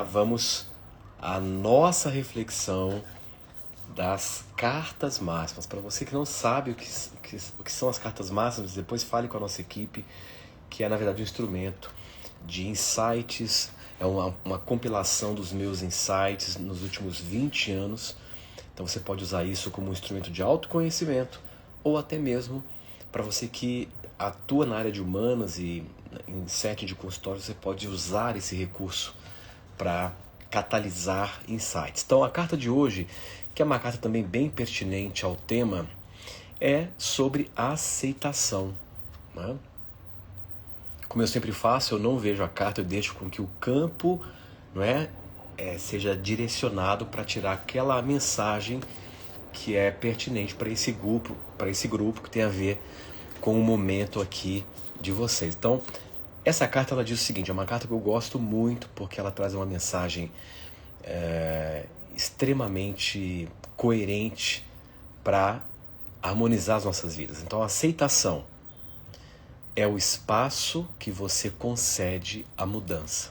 Vamos à nossa reflexão das cartas máximas. Para você que não sabe o que são as cartas máximas, depois fale com a nossa equipe, que é na verdade um instrumento de insights, é uma compilação dos meus insights nos últimos 20 anos. Então você pode usar isso como um instrumento de autoconhecimento ou até mesmo para você que atua na área de humanas e em setting de consultório, você pode usar esse recurso para catalisar insights. Então a carta de hoje, que é uma carta também bem pertinente ao tema, é sobre aceitação, né? Como eu sempre faço, eu não vejo a carta, eu deixo com que o campo, não é, seja direcionado para tirar aquela mensagem que é pertinente para esse grupo que tem a ver com o momento aqui de vocês. Então, essa carta ela diz o seguinte, é uma carta que eu gosto muito porque ela traz uma mensagem extremamente coerente para harmonizar as nossas vidas. Então, a aceitação é o espaço que você concede à mudança.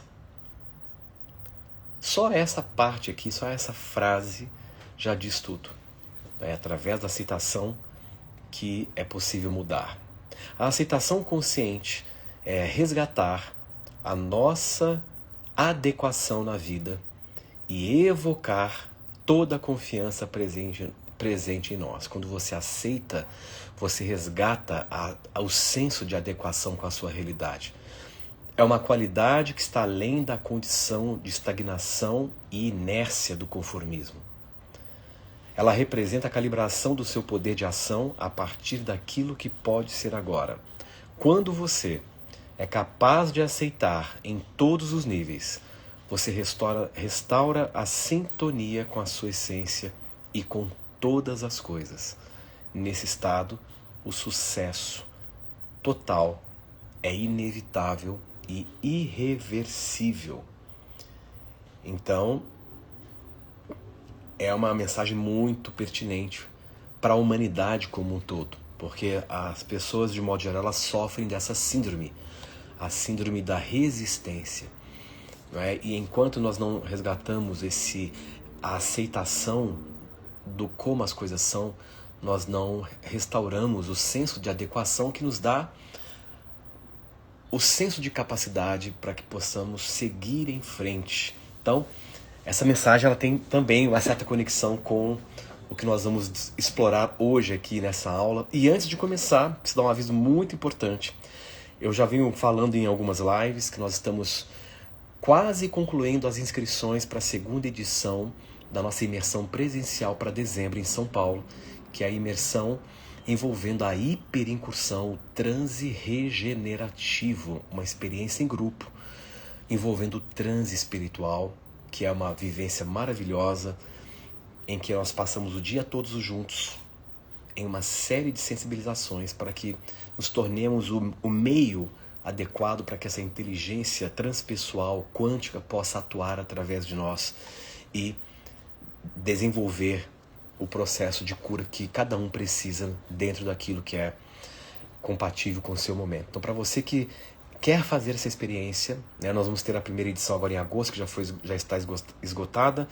Só essa parte aqui, só essa frase já diz tudo. É através da aceitação que é possível mudar. A aceitação consciente é resgatar a nossa adequação na vida e evocar toda a confiança presente em nós. Quando você aceita, você resgata o senso de adequação com a sua realidade. É uma qualidade que está além da condição de estagnação e inércia do conformismo. Ela representa a calibração do seu poder de ação a partir daquilo que pode ser agora. Quando você é capaz de aceitar em todos os níveis, você restaura a sintonia com a sua essência e com todas as coisas. Nesse estado, o sucesso total é inevitável e irreversível. Então, é uma mensagem muito pertinente para a humanidade como um todo, porque as pessoas, de modo geral, elas sofrem dessa síndrome, a síndrome da resistência. Não é? E enquanto nós não resgatamos a aceitação do como as coisas são, nós não restauramos o senso de adequação que nos dá o senso de capacidade para que possamos seguir em frente. Então, essa mensagem ela tem também uma certa conexão com o que nós vamos explorar hoje aqui nessa aula. E antes de começar, preciso dar um aviso muito importante. Eu já venho falando em algumas lives que nós estamos quase concluindo as inscrições para a segunda edição da nossa imersão presencial para dezembro em São Paulo, que é a imersão envolvendo a hiperincursão, o transe regenerativo, uma experiência em grupo, envolvendo o transe espiritual, que é uma vivência maravilhosa, em que nós passamos o dia todos juntos, em uma série de sensibilizações para que nos tornemos o meio adequado para que essa inteligência transpessoal, quântica, possa atuar através de nós e desenvolver o processo de cura que cada um precisa dentro daquilo que é compatível com o seu momento. Então, para você que quer fazer essa experiência, né, nós vamos ter a primeira edição agora em agosto, que já está esgotada.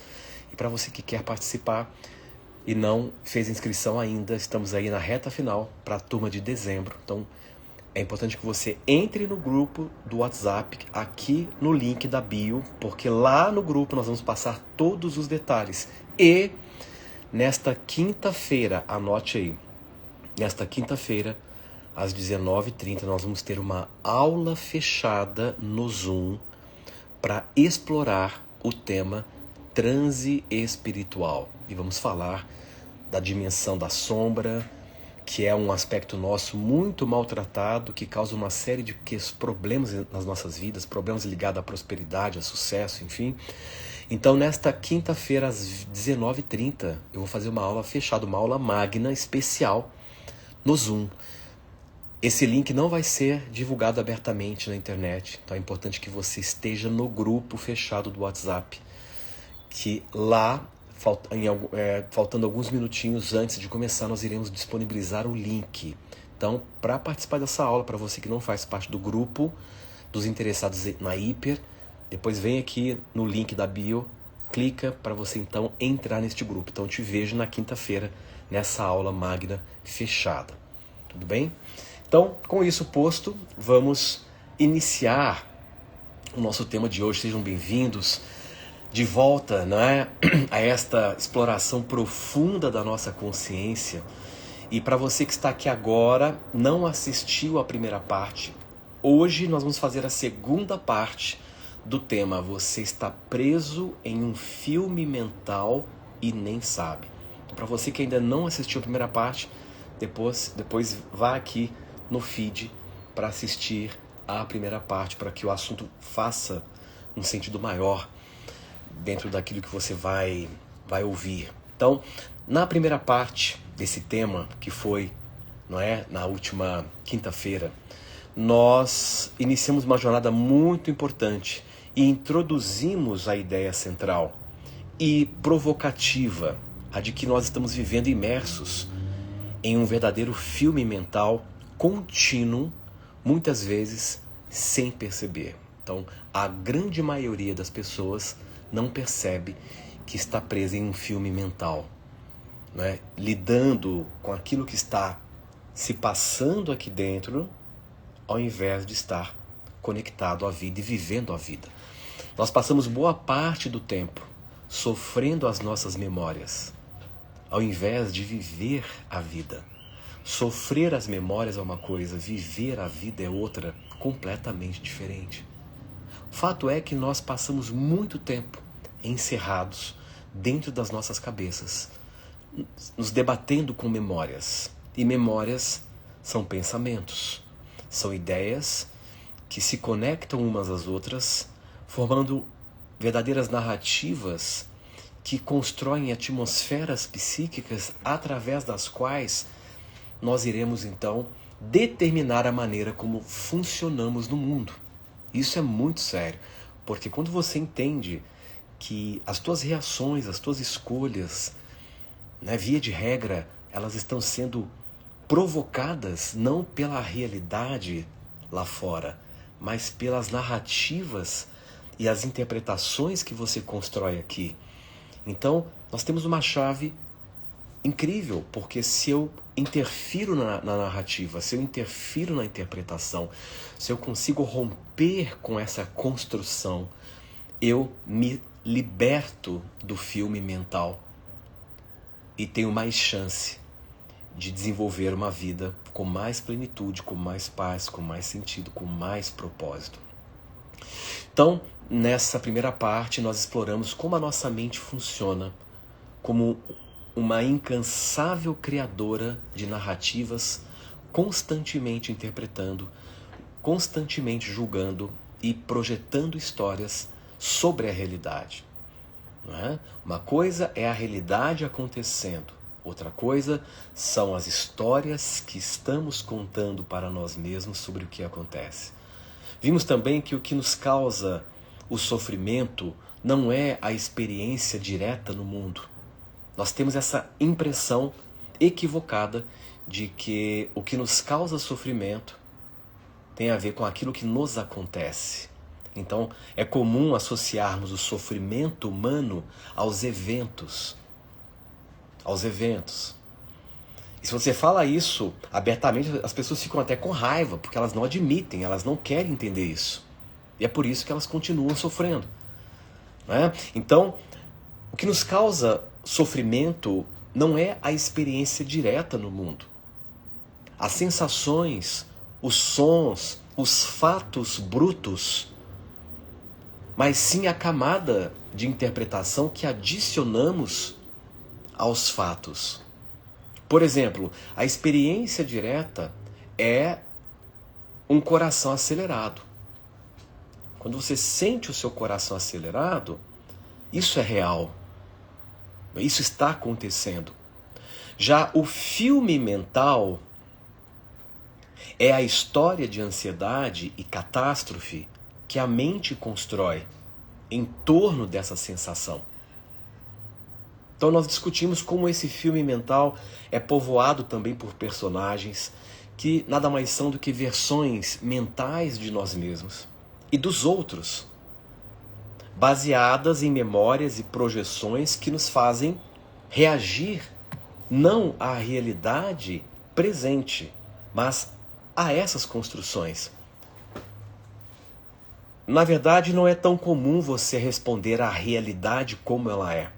E para você que quer participar e não fez inscrição ainda, estamos aí na reta final para a turma de dezembro. Então, é importante que você entre no grupo do WhatsApp, aqui no link da bio, porque lá no grupo nós vamos passar todos os detalhes. E nesta quinta-feira, anote aí, nesta quinta-feira, às 19h30, nós vamos ter uma aula fechada no Zoom para explorar o tema transe espiritual. E vamos falar da dimensão da sombra, que é um aspecto nosso muito maltratado, que causa uma série de problemas nas nossas vidas, problemas ligados à prosperidade, a sucesso, enfim. Então, nesta quinta-feira, às 19h30, eu vou fazer uma aula fechada, uma aula magna especial no Zoom. Esse link não vai ser divulgado abertamente na internet, então é importante que você esteja no grupo fechado do WhatsApp, que lá, faltando alguns minutinhos antes de começar, nós iremos disponibilizar o link. Então, para participar dessa aula, para você que não faz parte do grupo dos interessados na Hiper, Depois vem aqui no link da bio, clica para você então entrar neste grupo. Então eu te vejo na quinta-feira nessa aula magna fechada. Tudo bem? Então, com isso posto, vamos iniciar o nosso tema de hoje. Sejam bem-vindos de volta, né, a esta exploração profunda da nossa consciência. E para você que está aqui agora, não assistiu a primeira parte, hoje nós vamos fazer a segunda parte do tema. Você está preso em um filme mental e nem sabe. Então, para você que ainda não assistiu a primeira parte, depois vá aqui no feed para assistir a primeira parte, para que o assunto faça um sentido maior dentro daquilo que você vai ouvir. Então, na primeira parte desse tema, que foi, não é, na última quinta-feira, nós iniciamos uma jornada muito importante e introduzimos a ideia central e provocativa, a de que nós estamos vivendo imersos em um verdadeiro filme mental contínuo, muitas vezes sem perceber. Então, a grande maioria das pessoas não percebe que está presa em um filme mental, né? Lidando com aquilo que está se passando aqui dentro, ao invés de estar conectado à vida e vivendo a vida. Nós passamos boa parte do tempo sofrendo as nossas memórias, ao invés de viver a vida. Sofrer as memórias é uma coisa, viver a vida é outra, completamente diferente. O fato é que nós passamos muito tempo encerrados dentro das nossas cabeças, nos debatendo com memórias. E memórias são pensamentos, são ideias que se conectam umas às outras, formando verdadeiras narrativas que constroem atmosferas psíquicas através das quais nós iremos então determinar a maneira como funcionamos no mundo. Isso é muito sério, porque quando você entende que as tuas reações, as tuas escolhas, né, via de regra, elas estão sendo provocadas não pela realidade lá fora, mas pelas narrativas e as interpretações que você constrói aqui. Então, nós temos uma chave incrível, porque se eu interfiro na narrativa, se eu interfiro na interpretação, se eu consigo romper com essa construção, eu me liberto do filme mental e tenho mais chance de desenvolver uma vida com mais plenitude, com mais paz, com mais sentido, com mais propósito. Então, nessa primeira parte, nós exploramos como a nossa mente funciona como uma incansável criadora de narrativas, constantemente interpretando, constantemente julgando e projetando histórias sobre a realidade. Não é? Uma coisa é a realidade acontecendo, outra coisa são as histórias que estamos contando para nós mesmos sobre o que acontece. Vimos também que o que nos causa o sofrimento não é a experiência direta no mundo. Nós temos essa impressão equivocada de que o que nos causa sofrimento tem a ver com aquilo que nos acontece. Então, é comum associarmos o sofrimento humano aos eventos. E se você fala isso abertamente, as pessoas ficam até com raiva, porque elas não admitem, elas não querem entender isso. E é por isso que elas continuam sofrendo. Né? Então, o que nos causa sofrimento não é a experiência direta no mundo. As sensações, os sons, os fatos brutos, mas sim a camada de interpretação que adicionamos aos fatos. Por exemplo, a experiência direta é um coração acelerado. Quando você sente o seu coração acelerado, isso é real. Isso está acontecendo. Já o filme mental é a história de ansiedade e catástrofe que a mente constrói em torno dessa sensação. Então nós discutimos como esse filme mental é povoado também por personagens que nada mais são do que versões mentais de nós mesmos e dos outros. baseadas em memórias e projeções que nos fazem reagir não à realidade presente, mas a essas construções. Na verdade, não é tão comum você responder à realidade como ela é.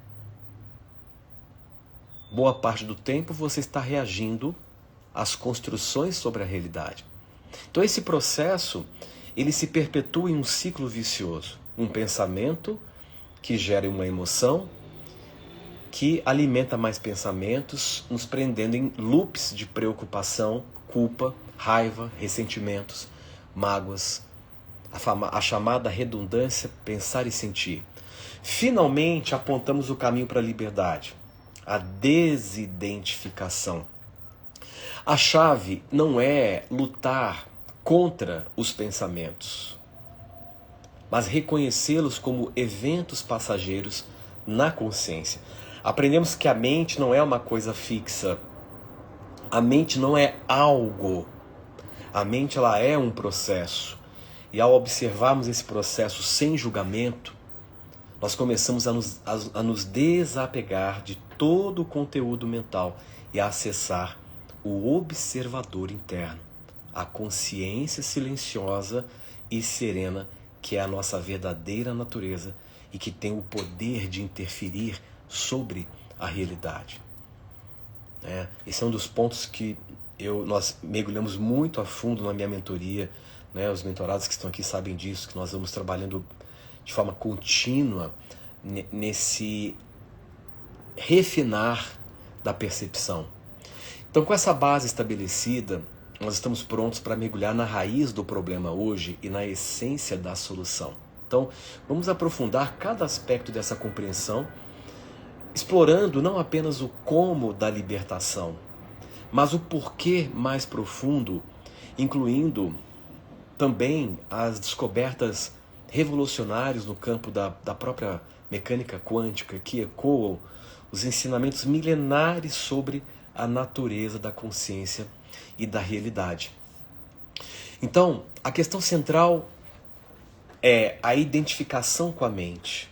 Boa parte do tempo você está reagindo às construções sobre a realidade. Então esse processo, ele se perpetua em um ciclo vicioso. Um pensamento que gera uma emoção, que alimenta mais pensamentos, nos prendendo em loops de preocupação, culpa, raiva, ressentimentos, mágoas, a chamada redundância, pensar e sentir. Finalmente apontamos o caminho para a liberdade, a desidentificação. A chave não é lutar contra os pensamentos, mas reconhecê-los como eventos passageiros na consciência. Aprendemos que a mente não é uma coisa fixa. A mente não é algo. A mente, ela é um processo. E ao observarmos esse processo sem julgamento, nós começamos a nos desapegar de todo o conteúdo mental e a acessar o observador interno, a consciência silenciosa e serena, que é a nossa verdadeira natureza e que tem o poder de interferir sobre a realidade. Esse é um dos pontos que nós mergulhamos muito a fundo na minha mentoria. Os mentorados que estão aqui sabem disso, que nós vamos trabalhando de forma contínua nesse refinar da percepção. Então, com essa base estabelecida, nós estamos prontos para mergulhar na raiz do problema hoje e na essência da solução. Então, vamos aprofundar cada aspecto dessa compreensão, explorando não apenas o como da libertação, mas o porquê mais profundo, incluindo também as descobertas revolucionárias no campo da própria mecânica quântica, que ecoam os ensinamentos milenares sobre a natureza da consciência e da realidade. Então, a questão central é a identificação com a mente.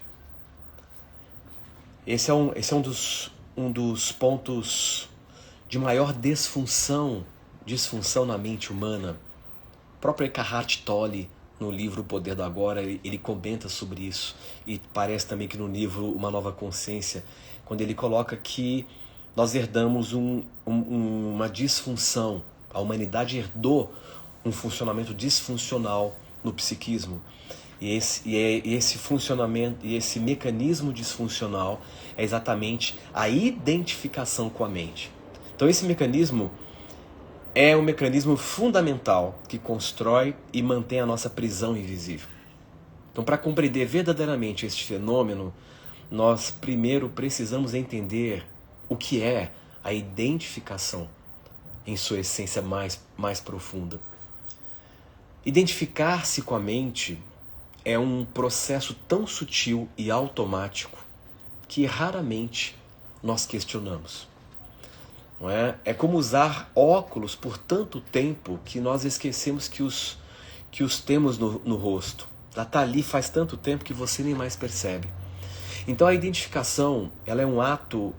Esse é um dos pontos de maior disfunção na mente humana. O próprio Eckhart Tolle, no livro O Poder do Agora, ele comenta sobre isso. E parece também que no livro Uma Nova Consciência, quando ele coloca que nós herdamos uma disfunção. A humanidade herdou um funcionamento disfuncional no psiquismo. E esse funcionamento, e esse mecanismo disfuncional é exatamente a identificação com a mente. Então esse mecanismo é um mecanismo fundamental que constrói e mantém a nossa prisão invisível. Então, para compreender verdadeiramente este fenômeno, nós primeiro precisamos entender o que é a identificação em sua essência mais profunda. Identificar-se com a mente é um processo tão sutil e automático que raramente nós questionamos. Não é? É como usar óculos por tanto tempo que nós esquecemos que os temos no rosto. Ela está ali faz tanto tempo que você nem mais percebe. Então a identificação, ela é um ato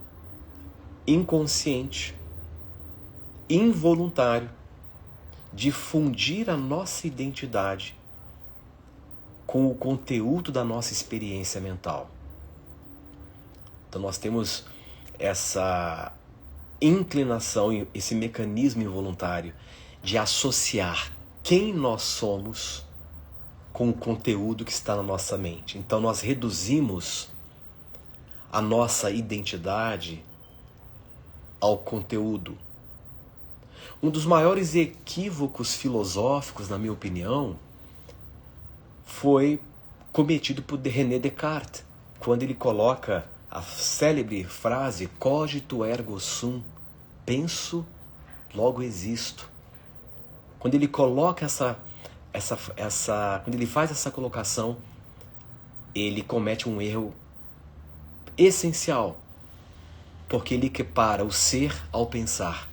inconsciente, involuntário, de fundir a nossa identidade com o conteúdo da nossa experiência mental. Então nós temos essa inclinação, esse mecanismo involuntário de associar quem nós somos com o conteúdo que está na nossa mente. Então nós reduzimos a nossa identidade ao conteúdo. Um dos maiores equívocos filosóficos, na minha opinião, foi cometido por René Descartes, quando ele coloca a célebre frase cogito ergo sum, penso, logo existo. Quando ele coloca quando ele faz essa colocação, ele comete um erro essencial, porque ele equipara o ser ao pensar.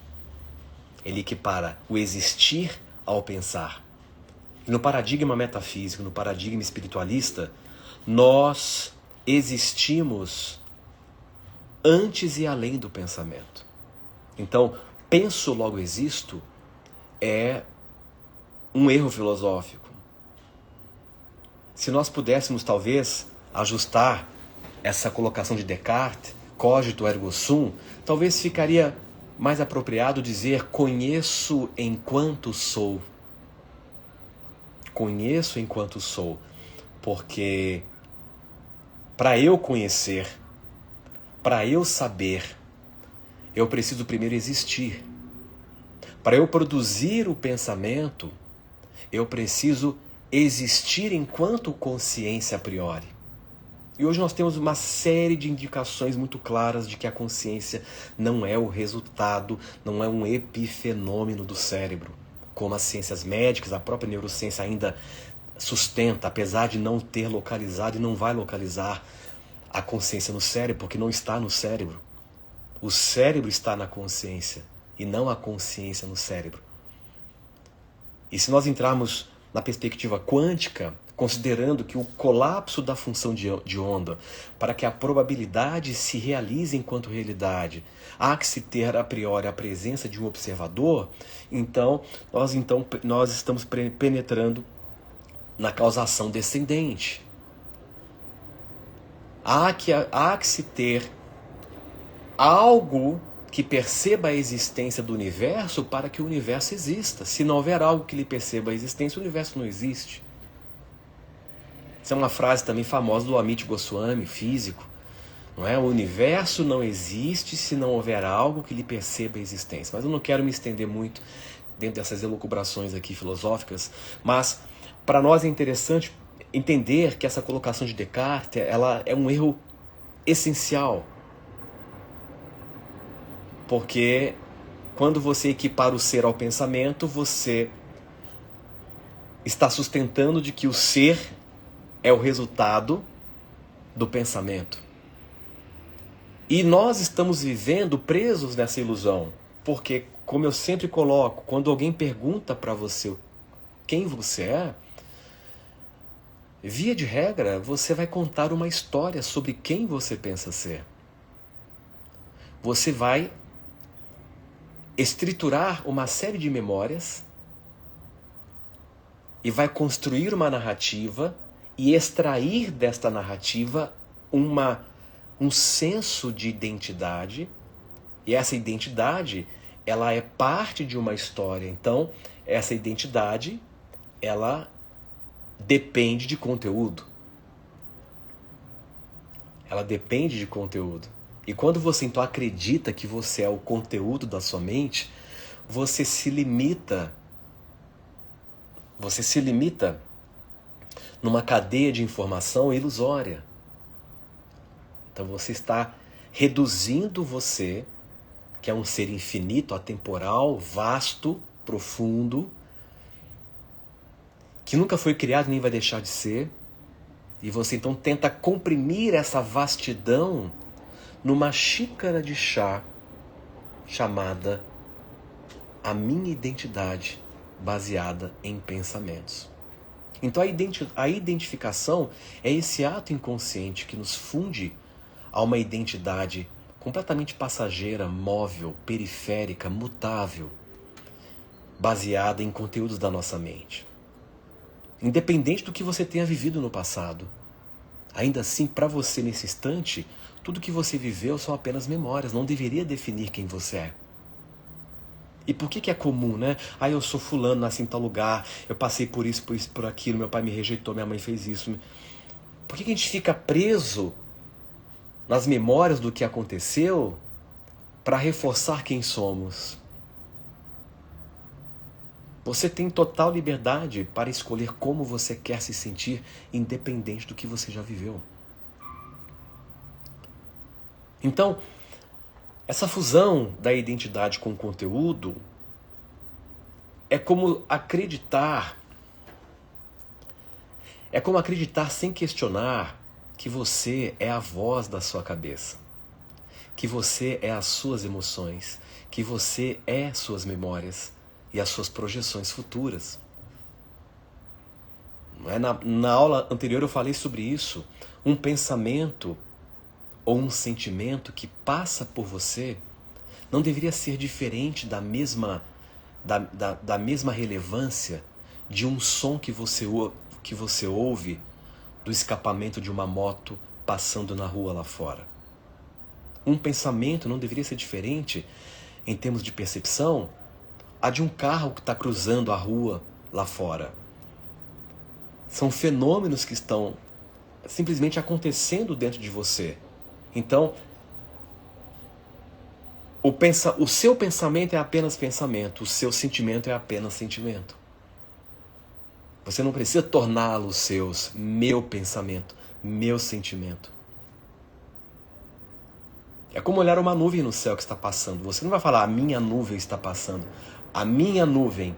Ele equipara o existir ao pensar. E no paradigma metafísico, no paradigma espiritualista, Nós existimos antes e além do pensamento. Então, penso, logo existo, é um erro filosófico. Se nós pudéssemos, talvez, ajustar essa colocação de Descartes, cogito ergo sum, talvez ficaria mais apropriado dizer conheço enquanto sou. Conheço enquanto sou, porque para eu conhecer, para eu saber, eu preciso primeiro existir. Para eu produzir o pensamento, eu preciso existir enquanto consciência a priori. E hoje nós temos uma série de indicações muito claras de que a consciência não é o resultado, não é um epifenômeno do cérebro, como as ciências médicas, a própria neurociência ainda sustenta, apesar de não ter localizado e não vai localizar a consciência no cérebro, porque não está no cérebro. O cérebro está na consciência e não a consciência no cérebro. E se nós entrarmos na perspectiva quântica, considerando que o colapso da função de onda, para que a probabilidade se realize enquanto realidade, há que se ter a priori a presença de um observador, então nós estamos penetrando na causação descendente. Há que se ter algo que perceba a existência do universo para que o universo exista. Se não houver algo que lhe perceba a existência, o universo não existe. Essa é uma frase também famosa do Amit Goswami, físico. Não é? O universo não existe se não houver algo que lhe perceba a existência. Mas eu não quero me estender muito dentro dessas elucubrações aqui filosóficas, mas para nós é interessante entender que essa colocação de Descartes, ela é um erro essencial. Porque quando você equipara o ser ao pensamento, você está sustentando de que o ser é o resultado do pensamento. E nós estamos vivendo presos nessa ilusão. Porque, como eu sempre coloco, quando alguém pergunta para você quem você é, via de regra, você vai contar uma história sobre quem você pensa ser. Você vai estruturar uma série de memórias e vai construir uma narrativa e extrair desta narrativa um senso de identidade, e essa identidade ela é parte de uma história. Então, essa identidade ela depende de conteúdo. Ela depende de conteúdo. E quando você então acredita que você é o conteúdo da sua mente, você se limita numa cadeia de informação ilusória. Então você está reduzindo você, que é um ser infinito, atemporal, vasto, profundo, que nunca foi criado nem vai deixar de ser, e você então tenta comprimir essa vastidão numa xícara de chá chamada a minha identidade, baseada em pensamentos. Então a identificação é esse ato inconsciente que nos funde a uma identidade completamente passageira, móvel, periférica, mutável, baseada em conteúdos da nossa mente. Independente do que você tenha vivido no passado, ainda assim, para você nesse instante, tudo que você viveu são apenas memórias, não deveria definir quem você é. E por que é comum, né? Eu sou fulano, nasci em tal lugar, eu passei por isso, por aquilo, meu pai me rejeitou, minha mãe fez isso. Por que a gente fica preso nas memórias do que aconteceu para reforçar quem somos? Você tem total liberdade para escolher como você quer se sentir, independente do que você já viveu. Então, essa fusão da identidade com o conteúdo é como acreditar sem questionar que você é a voz da sua cabeça, que você é as suas emoções, que você é suas memórias e as suas projeções futuras. Não é? Na aula anterior eu falei sobre isso. Um pensamento ou um sentimento que passa por você não deveria ser diferente da mesma relevância de um som que você ouve do escapamento de uma moto passando na rua lá fora. Um pensamento não deveria ser diferente, em termos de percepção, a de um carro que está cruzando a rua lá fora. São fenômenos que estão simplesmente acontecendo dentro de você. Então, o seu pensamento é apenas pensamento, o seu sentimento é apenas sentimento. Você não precisa torná-los seus, meu pensamento, meu sentimento. É como olhar uma nuvem no céu que está passando. Você não vai falar, a minha nuvem está passando. A minha nuvem.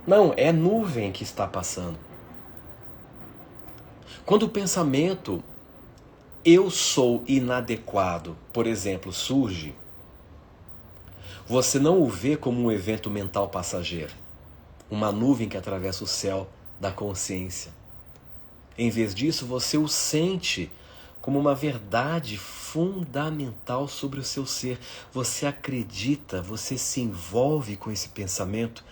Não, é nuvem que está passando. Quando o pensamento, eu sou inadequado, por exemplo, surge, você não o vê como um evento mental passageiro. Uma nuvem que atravessa o céu da consciência. Em vez disso, você o sente como uma verdade fundamental sobre o seu ser. Você acredita, você se envolve com esse pensamento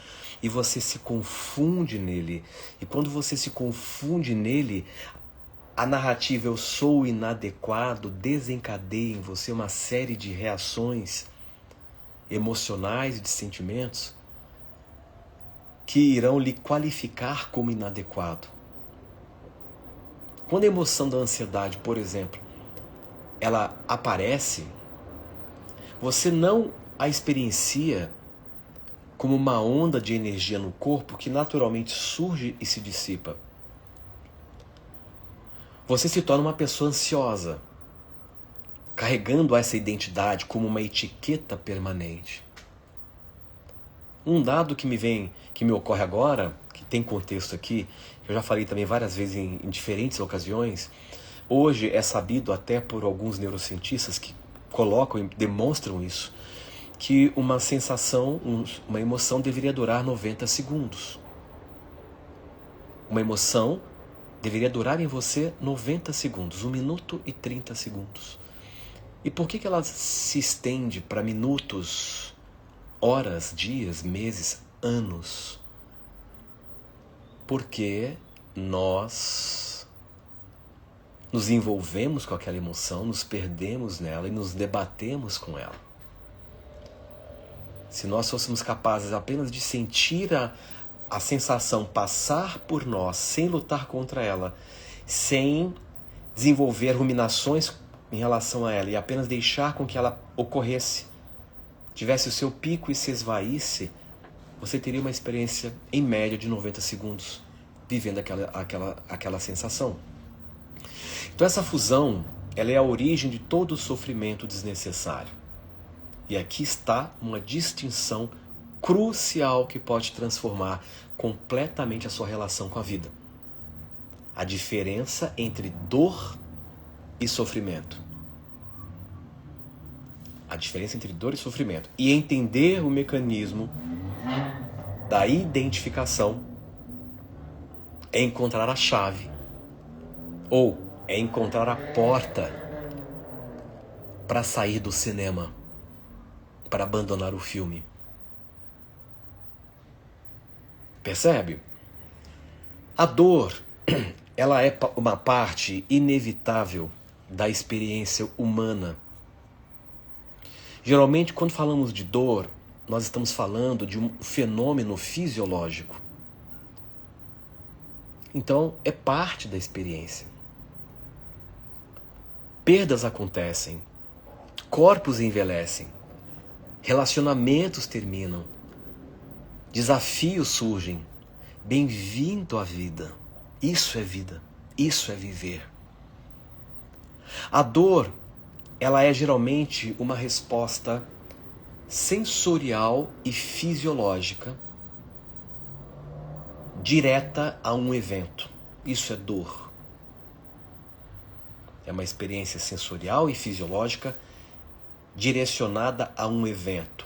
e você se confunde nele. E quando você se confunde nele, a narrativa eu sou inadequado desencadeia em você uma série de reações emocionais e de sentimentos que irão lhe qualificar como inadequado. Quando a emoção da ansiedade, por exemplo, ela aparece, você não a experiencia como uma onda de energia no corpo que naturalmente surge e se dissipa. Você se torna uma pessoa ansiosa, carregando essa identidade como uma etiqueta permanente. Um dado que me ocorre agora, que tem contexto aqui, que eu já falei também várias vezes em diferentes ocasiões, hoje é sabido até por alguns neurocientistas que colocam e demonstram isso, que uma sensação, uma emoção deveria durar 90 segundos. Uma emoção deveria durar em você 90 segundos, 1 minuto e 30 segundos. E por que ela se estende para minutos, horas, dias, meses, anos? Porque nós nos envolvemos com aquela emoção, nos perdemos nela e nos debatemos com ela. Se nós fôssemos capazes apenas de sentir a sensação passar por nós, sem lutar contra ela, sem desenvolver ruminações em relação a ela e apenas deixar com que ela ocorresse, tivesse o seu pico e se esvaísse, você teria uma experiência em média de 90 segundos, vivendo aquela sensação. Então essa fusão, ela é a origem de todo o sofrimento desnecessário. E aqui está uma distinção crucial que pode transformar completamente a sua relação com a vida. A diferença entre dor e sofrimento. A diferença entre dor e sofrimento. E entender o mecanismo da identificação é encontrar a chave. Ou é encontrar a porta para sair do cinema, para abandonar o filme. Percebe? A dor, ela é uma parte inevitável da experiência humana. Geralmente, quando falamos de dor, nós estamos falando de um fenômeno fisiológico. Então, é parte da experiência. Perdas acontecem, corpos envelhecem, relacionamentos terminam, desafios surgem. Bem-vindo à vida. Isso é vida. Isso é viver. A dor, ela é geralmente uma resposta sensorial e fisiológica direta a um evento. Isso é dor. É uma experiência sensorial e fisiológica direcionada a um evento.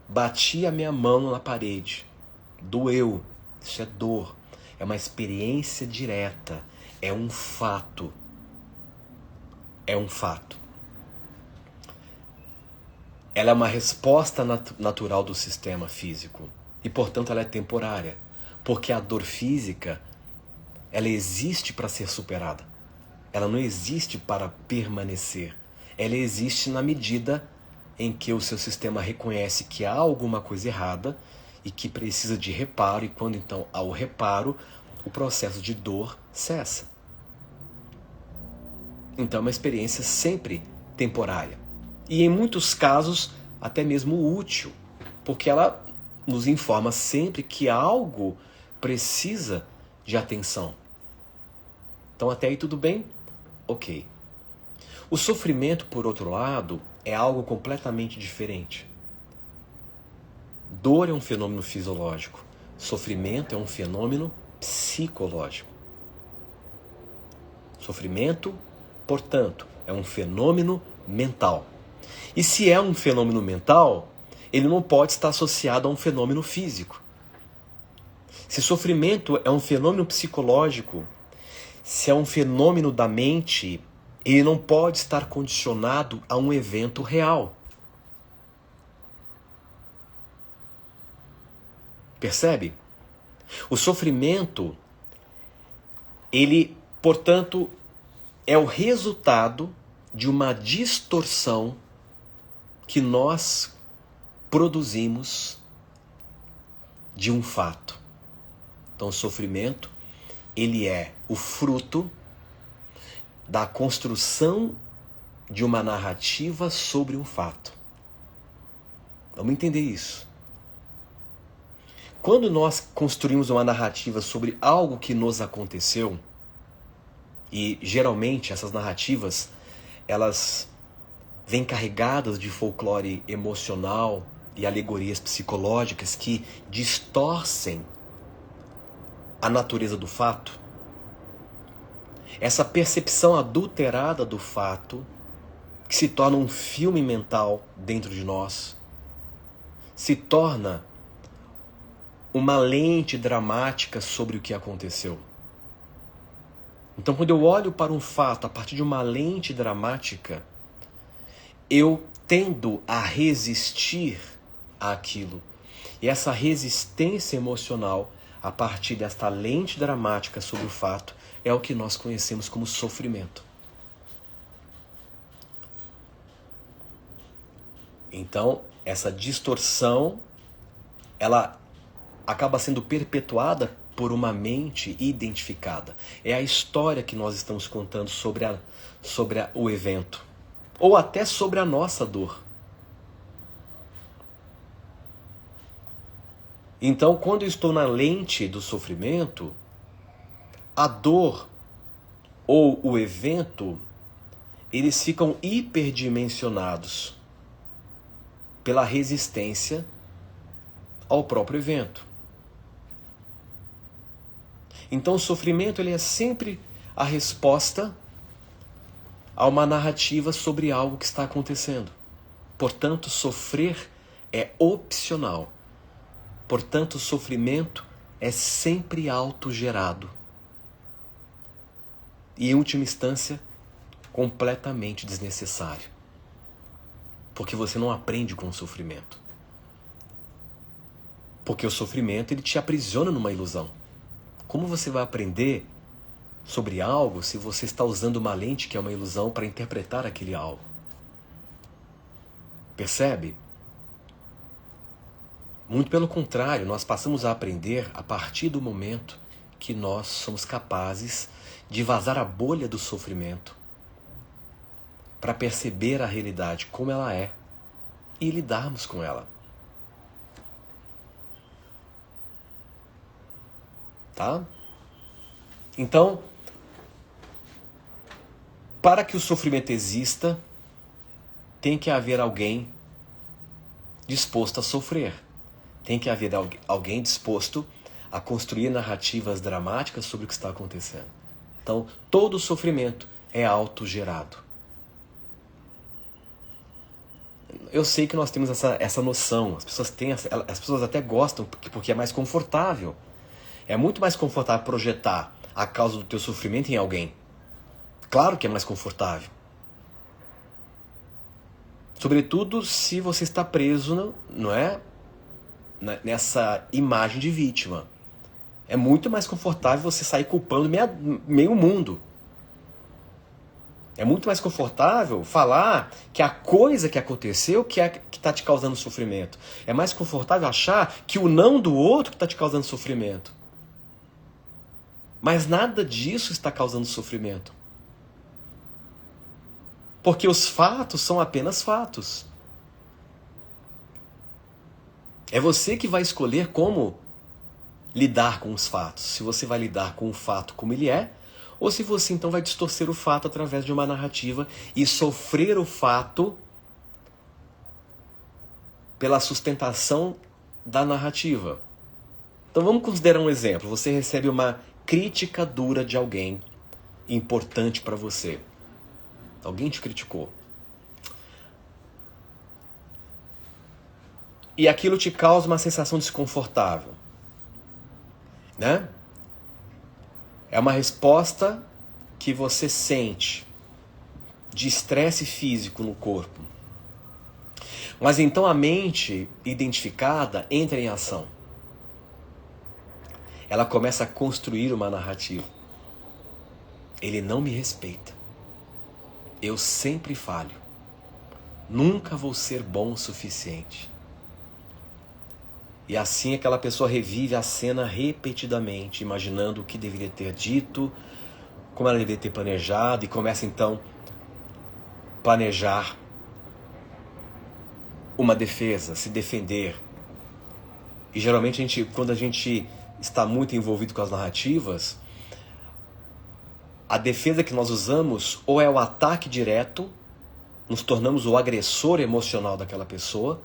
Bati a minha mão na parede. Doeu. Isso é dor. é uma experiência direta, é um fato. É um fato. Ela é uma resposta natural do sistema físico e, portanto, ela é temporária, porque a dor física, ela existe para ser superada. Ela não existe para permanecer. Ela existe na medida em que o seu sistema reconhece que há alguma coisa errada e que precisa de reparo, e quando então há o reparo, o processo de dor cessa. Então é uma experiência sempre temporária. E em muitos casos até mesmo útil, porque ela nos informa sempre que algo precisa de atenção. Então até aí tudo bem? Ok. O sofrimento, por outro lado, é algo completamente diferente. Dor é um fenômeno fisiológico. Sofrimento é um fenômeno psicológico. Sofrimento, portanto, é um fenômeno mental. E se é um fenômeno mental, ele não pode estar associado a um fenômeno físico. Se sofrimento é um fenômeno psicológico, se é um fenômeno da mente, ele não pode estar condicionado a um evento real. Percebe? O sofrimento, ele, portanto, é o resultado de uma distorção que nós produzimos de um fato. Então, o sofrimento, ele é o fruto da construção de uma narrativa sobre um fato. Vamos entender isso. Quando nós construímos uma narrativa sobre algo que nos aconteceu, e geralmente essas narrativas, elas vêm carregadas de folclore emocional e alegorias psicológicas que distorcem a natureza do fato. Essa percepção adulterada do fato, que se torna um filme mental dentro de nós, se torna uma lente dramática sobre o que aconteceu. Então, quando eu olho para um fato a partir de uma lente dramática, eu tendo a resistir àquilo. E essa resistência emocional, a partir desta lente dramática sobre o fato, é o que nós conhecemos como sofrimento. Então, essa distorção, ela acaba sendo perpetuada por uma mente identificada. É a história que nós estamos contando sobre o evento. Ou até sobre a nossa dor. Então, quando eu estou na lente do sofrimento, a dor ou o evento, eles ficam hiperdimensionados pela resistência ao próprio evento. Então o sofrimento, ele é sempre a resposta a uma narrativa sobre algo que está acontecendo. Portanto, sofrer é opcional. Portanto, o sofrimento é sempre autogerado. E, em última instância, completamente desnecessário. Porque você não aprende com o sofrimento. Porque o sofrimento, ele te aprisiona numa ilusão. Como você vai aprender sobre algo se você está usando uma lente que é uma ilusão para interpretar aquele algo? Percebe? Muito pelo contrário, nós passamos a aprender a partir do momento que nós somos capazes de vazar a bolha do sofrimento para perceber a realidade como ela é e lidarmos com ela. Tá? Então, para que o sofrimento exista, tem que haver alguém disposto a sofrer. Tem que haver alguém disposto a construir narrativas dramáticas sobre o que está acontecendo. Então, todo sofrimento é autogerado. Eu sei que nós temos essa noção. As pessoas até gostam porque é mais confortável. É muito mais confortável projetar a causa do teu sofrimento em alguém. Claro que é mais confortável. Sobretudo se você está preso, não é? Nessa imagem de vítima. É muito mais confortável você sair culpando meio mundo. É muito mais confortável falar que a coisa que aconteceu que está te causando sofrimento. É mais confortável achar que o não do outro que está te causando sofrimento. Mas nada disso está causando sofrimento. Porque os fatos são apenas fatos. É você que vai escolher como lidar com os fatos. Se você vai lidar com o fato como ele é, ou se você então vai distorcer o fato através de uma narrativa e sofrer o fato pela sustentação da narrativa. Então vamos considerar um exemplo. Você recebe uma crítica dura de alguém importante para você. Alguém te criticou. E aquilo te causa uma sensação desconfortável. Né? É uma resposta que você sente de estresse físico no corpo. Mas então a mente identificada entra em ação. Ela começa a construir uma narrativa. Ele não me respeita. Eu sempre falho. Nunca vou ser bom o suficiente. E assim aquela pessoa revive a cena repetidamente, imaginando o que deveria ter dito, como ela deveria ter planejado, e começa então a planejar uma defesa, se defender. E geralmente quando a gente está muito envolvido com as narrativas, a defesa que nós usamos ou é o ataque direto, nos tornamos o agressor emocional daquela pessoa,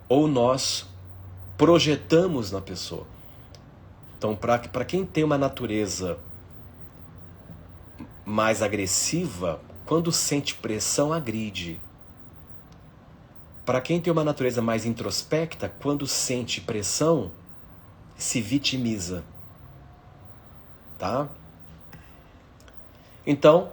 ou nós projetamos na pessoa. Então, para quem tem uma natureza mais agressiva, quando sente pressão, agride. Para quem tem uma natureza mais introspecta, quando sente pressão, se vitimiza. Tá? Então,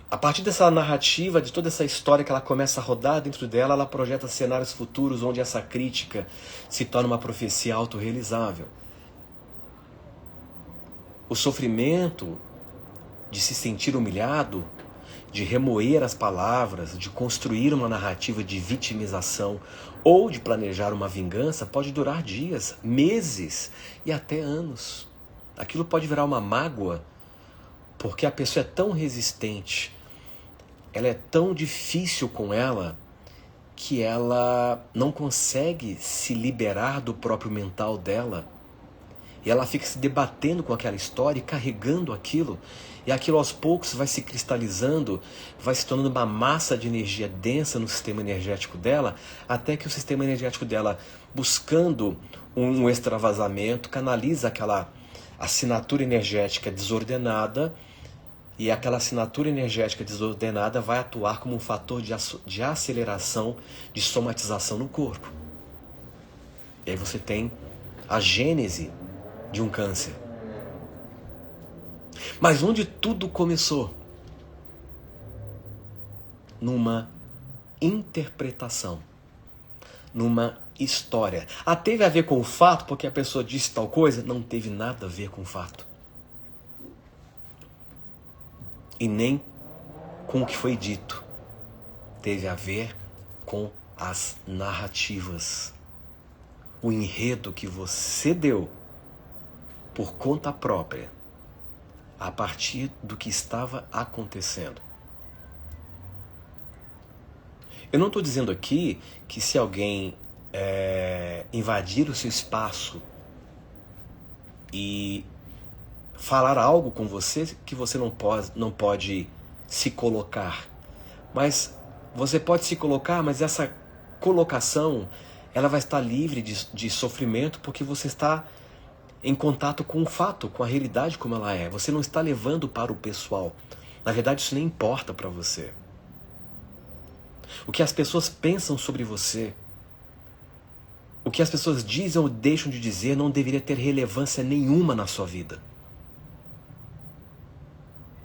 a partir dessa narrativa, de toda essa história que ela começa a rodar dentro dela, ela projeta cenários futuros onde essa crítica se torna uma profecia autorrealizável. O sofrimento de se sentir humilhado, de remoer as palavras, de construir uma narrativa de vitimização ou de planejar uma vingança pode durar dias, meses e até anos. Aquilo pode virar uma mágoa, porque a pessoa é tão resistente, ela é tão difícil com ela, que ela não consegue se liberar do próprio mental dela. E ela fica se debatendo com aquela história e carregando aquilo. E aquilo aos poucos vai se cristalizando, vai se tornando uma massa de energia densa no sistema energético dela, até que o sistema energético dela, buscando um extravasamento, canaliza aquela assinatura energética desordenada, e aquela assinatura energética desordenada vai atuar como um fator de aceleração, de somatização no corpo. E aí você tem a gênese de um câncer. Mas onde tudo começou? Numa interpretação, numa história. Ah, teve a ver com o fato porque a pessoa disse tal coisa? Não teve nada a ver com o fato. E nem com o que foi dito. Teve a ver com as narrativas. O enredo que você deu por conta própria, a partir do que estava acontecendo. Eu não estou dizendo aqui que se alguém invadir o seu espaço e falar algo com você, que você não pode se colocar. Mas você pode se colocar, mas essa colocação ela vai estar livre de sofrimento, porque você está em contato com o fato, com a realidade como ela é. Você não está levando para o pessoal. Na verdade, isso nem importa para você. O que as pessoas pensam sobre você o que as pessoas dizem ou deixam de dizer não deveria ter relevância nenhuma na sua vida.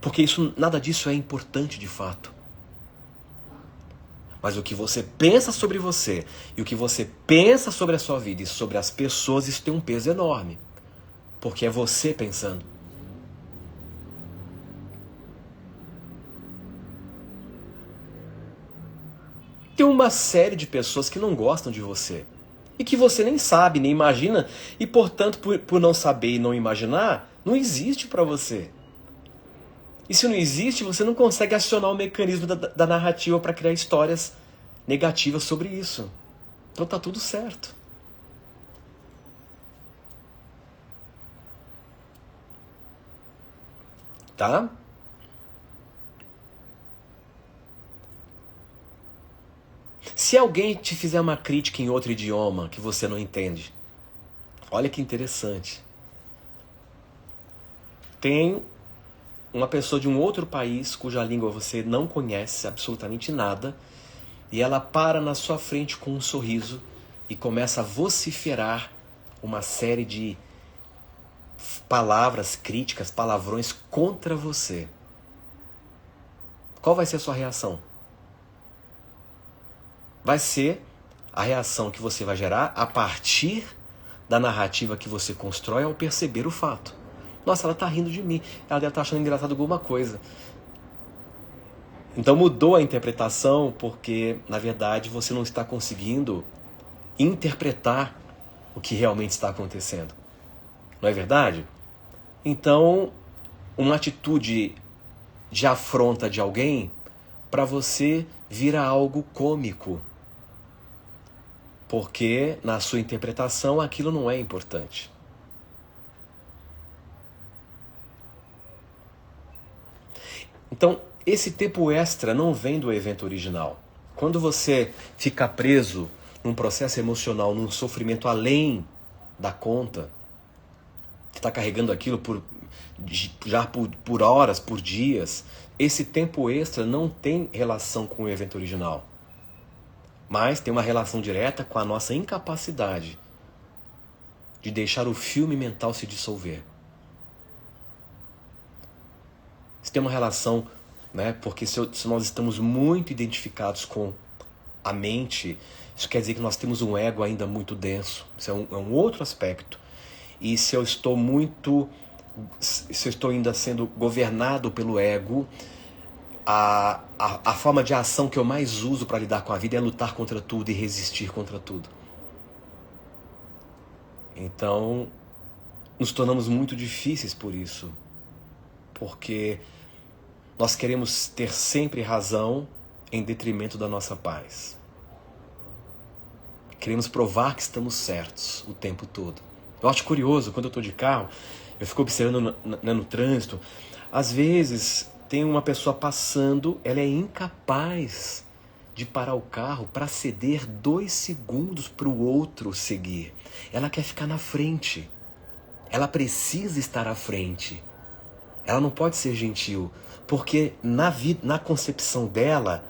Porque nada disso é importante de fato. Mas o que você pensa sobre você, e o que você pensa sobre a sua vida e sobre as pessoas, isso tem um peso enorme. Porque é você pensando. Tem uma série de pessoas que não gostam de você. E que você nem sabe, nem imagina. E portanto, por não saber e não imaginar, não existe para você. E se não existe, você não consegue acionar o mecanismo da narrativa para criar histórias negativas sobre isso. Então tá tudo certo. Tá? Se alguém te fizer uma crítica em outro idioma que você não entende, olha que interessante. Tem uma pessoa de um outro país cuja língua você não conhece absolutamente nada e ela para na sua frente com um sorriso e começa a vociferar uma série de palavras críticas, palavrões contra você. Qual vai ser a sua reação? Vai ser a reação que você vai gerar a partir da narrativa que você constrói ao perceber o fato. Nossa, ela tá rindo de mim. Ela deve estar achando engraçado alguma coisa. Então mudou a interpretação porque, na verdade, você não está conseguindo interpretar o que realmente está acontecendo. Não é verdade? Então, uma atitude de afronta de alguém, para você, vira algo cômico. Porque, na sua interpretação, aquilo não é importante. Então, esse tempo extra não vem do evento original. Quando você fica preso num processo emocional, num sofrimento além da conta, que está carregando aquilo por horas, por dias, esse tempo extra não tem relação com o evento original. Mas tem uma relação direta com a nossa incapacidade de deixar o filme mental se dissolver. Isso tem uma relação, né? Porque se nós estamos muito identificados com a mente, isso quer dizer que nós temos um ego ainda muito denso. Isso é um outro aspecto. E se eu estou ainda sendo governado pelo ego, a forma de ação que eu mais uso para lidar com a vida é lutar contra tudo e resistir contra tudo. Então, nos tornamos muito difíceis por isso. Porque nós queremos ter sempre razão em detrimento da nossa paz. Queremos provar que estamos certos o tempo todo. Eu acho curioso, quando eu estou de carro, eu fico observando no trânsito, às vezes tem uma pessoa passando, ela é incapaz de parar o carro para ceder 2 segundos para o outro seguir. Ela quer ficar na frente. Ela precisa estar à frente. Ela não pode ser gentil, porque na concepção dela,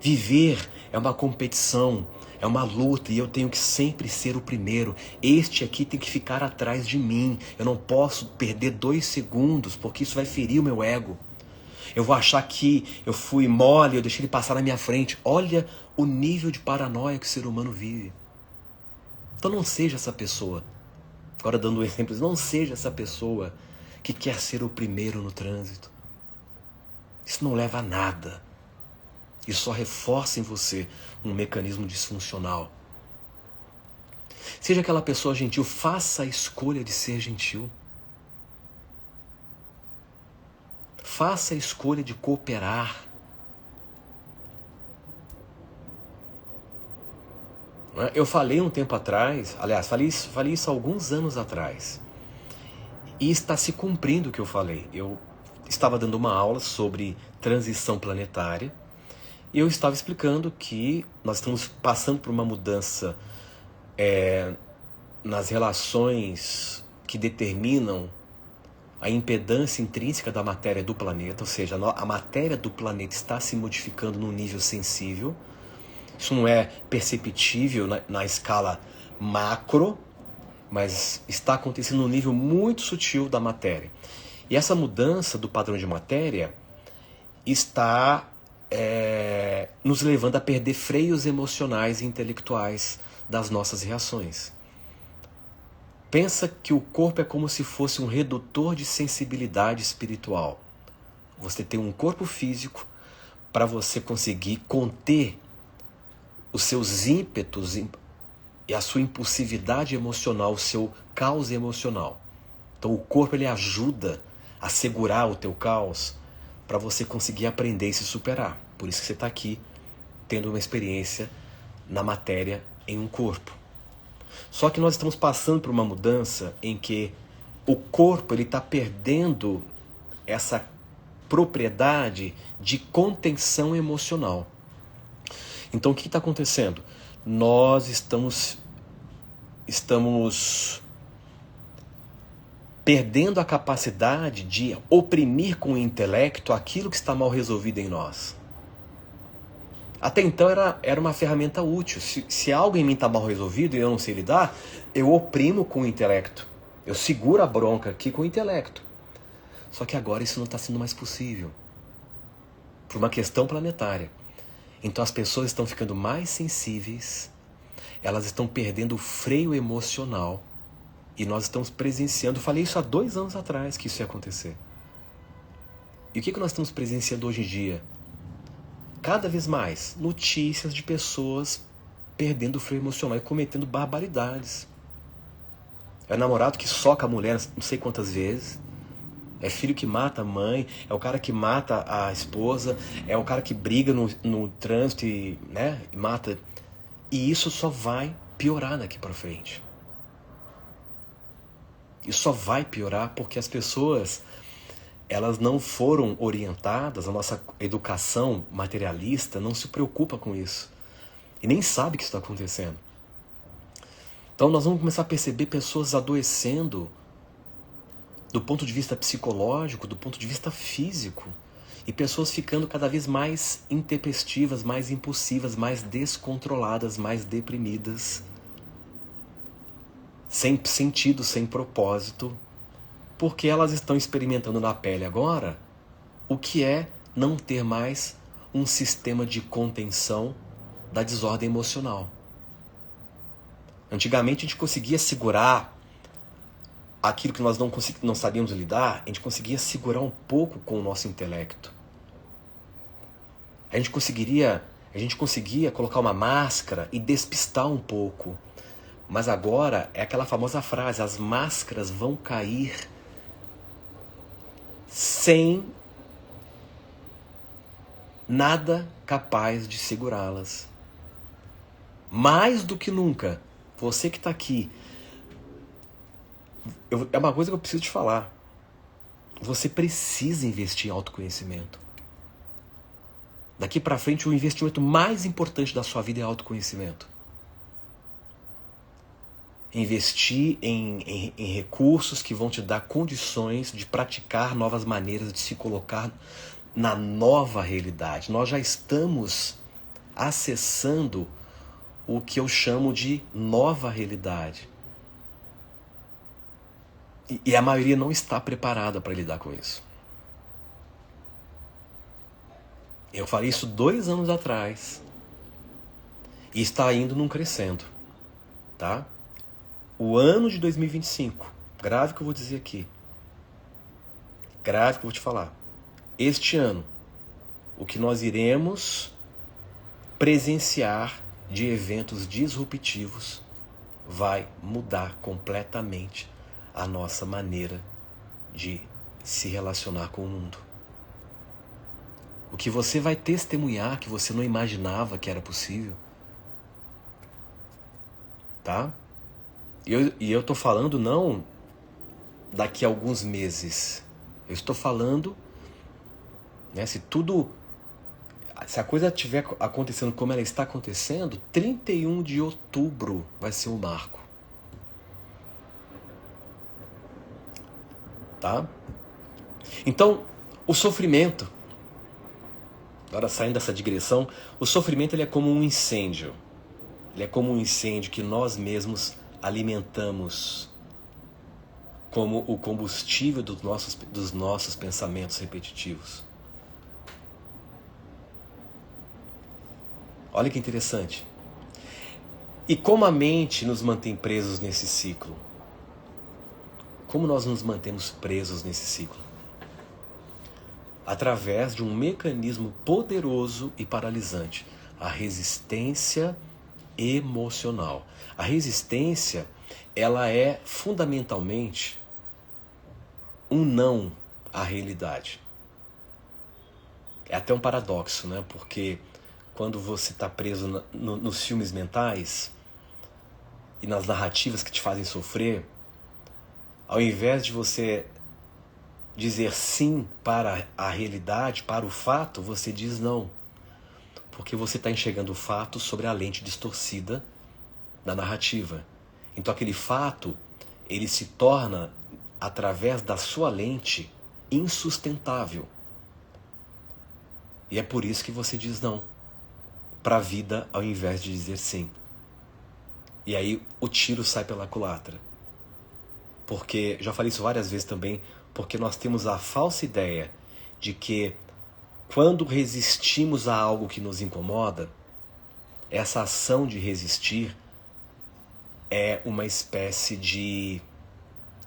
viver é uma competição, é uma luta e eu tenho que sempre ser o primeiro. Este aqui tem que ficar atrás de mim. Eu não posso perder 2 segundos, porque isso vai ferir o meu ego. Eu vou achar que eu fui mole, eu deixei ele passar na minha frente. Olha o nível de paranoia que o ser humano vive. Então não seja essa pessoa. Agora dando exemplos, não seja essa pessoa que quer ser o primeiro no trânsito. Isso não leva a nada. Isso só reforça em você um mecanismo disfuncional. Seja aquela pessoa gentil, faça a escolha de ser gentil. Faça a escolha de cooperar. Eu falei um tempo atrás, aliás, falei isso há alguns anos atrás. E está se cumprindo o que eu falei. Eu estava dando uma aula sobre transição planetária e eu estava explicando que nós estamos passando por uma mudança nas relações que determinam a impedância intrínseca da matéria do planeta, ou seja, a matéria do planeta está se modificando num nível sensível. Isso não é perceptível na escala macro, mas está acontecendo num nível muito sutil da matéria. E essa mudança do padrão de matéria está nos levando a perder freios emocionais e intelectuais das nossas reações. Pensa que o corpo é como se fosse um redutor de sensibilidade espiritual. Você tem um corpo físico para você conseguir conter os seus ímpetos e a sua impulsividade emocional, o seu caos emocional. Então o corpo ele ajuda a segurar o teu caos para você conseguir aprender e se superar. Por isso que você está aqui tendo uma experiência na matéria em um corpo. Só que nós estamos passando por uma mudança em que o corpo está perdendo essa propriedade de contenção emocional. Então o que está acontecendo? Nós estamos perdendo a capacidade de oprimir com o intelecto aquilo que está mal resolvido em nós. Até então era uma ferramenta útil. Se algo em mim está mal resolvido e eu não sei lidar, eu oprimo com o intelecto. Eu seguro a bronca aqui com o intelecto. Só que agora isso não está sendo mais possível. Por uma questão planetária. Então as pessoas estão ficando mais sensíveis, elas estão perdendo o freio emocional e nós estamos presenciando, falei isso há 2 anos atrás que isso ia acontecer. E o que nós estamos presenciando hoje em dia? Cada vez mais notícias de pessoas perdendo o freio emocional e cometendo barbaridades. É o namorado que soca a mulher não sei quantas vezes. É filho que mata a mãe, é o cara que mata a esposa, é o cara que briga no trânsito e mata. E isso só vai piorar daqui para frente. Isso só vai piorar porque as pessoas, elas não foram orientadas, a nossa educação materialista não se preocupa com isso. E nem sabe que isso está acontecendo. Então nós vamos começar a perceber pessoas adoecendo do ponto de vista psicológico, do ponto de vista físico. E pessoas ficando cada vez mais intempestivas, mais impulsivas, mais descontroladas, mais deprimidas. Sem sentido, sem propósito. Porque elas estão experimentando na pele agora o que é não ter mais um sistema de contenção da desordem emocional. Antigamente a gente conseguia segurar aquilo que nós não sabíamos lidar, a gente conseguia segurar um pouco com o nosso intelecto. A gente conseguia colocar uma máscara e despistar um pouco. Mas agora é aquela famosa frase, as máscaras vão cair sem nada capaz de segurá-las. Mais do que nunca, você que está aqui, é uma coisa que eu preciso te falar. Você precisa investir em autoconhecimento. Daqui para frente, o investimento mais importante da sua vida é autoconhecimento. Investir em recursos que vão te dar condições de praticar novas maneiras de se colocar na nova realidade. Nós já estamos acessando o que eu chamo de nova realidade. E a maioria não está preparada para lidar com isso. Eu falei isso 2 anos atrás. E está indo num crescendo. Tá? O ano de 2025. Grave o que eu vou dizer aqui. Grave o que eu vou te falar. Este ano, o que nós iremos presenciar de eventos disruptivos vai mudar completamente a nossa maneira de se relacionar com o mundo. O que você vai testemunhar que você não imaginava que era possível. Tá? E eu estou falando não daqui a alguns meses. Eu estou falando, se a coisa estiver acontecendo como ela está acontecendo, 31 de outubro vai ser um marco. Tá? Então, o sofrimento, agora saindo dessa digressão, o sofrimento ele é como um incêndio. Ele é como um incêndio que nós mesmos alimentamos como o combustível dos nossos pensamentos repetitivos. Olha que interessante. E como a mente nos mantém presos nesse ciclo? Como nós nos mantemos presos nesse ciclo? Através de um mecanismo poderoso e paralisante, a resistência emocional. A resistência, ela é fundamentalmente um não à realidade. É até um paradoxo, né? Porque quando você está preso nos filmes mentais e nas narrativas que te fazem sofrer, ao invés de você dizer sim para a realidade, para o fato, você diz não. Porque você está enxergando o fato sobre a lente distorcida da narrativa. Então aquele fato, ele se torna, através da sua lente, insustentável. E é por isso que você diz não para a vida ao invés de dizer sim. E aí o tiro sai pela culatra. Porque, já falei isso várias vezes também, porque nós temos a falsa ideia de que quando resistimos a algo que nos incomoda, essa ação de resistir é uma espécie de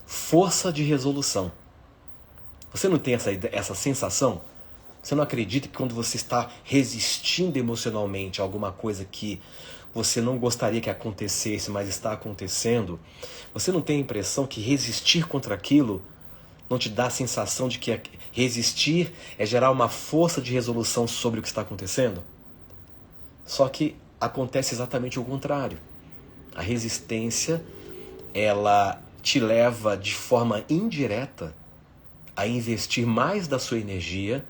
força de resolução. Você não tem essa sensação? Você não acredita que quando você está resistindo emocionalmente a alguma coisa que você não gostaria que acontecesse, mas está acontecendo, você não tem a impressão que resistir contra aquilo não te dá a sensação de que resistir é gerar uma força de resolução sobre o que está acontecendo? Só que acontece exatamente o contrário. A resistência, ela te leva de forma indireta a investir mais da sua energia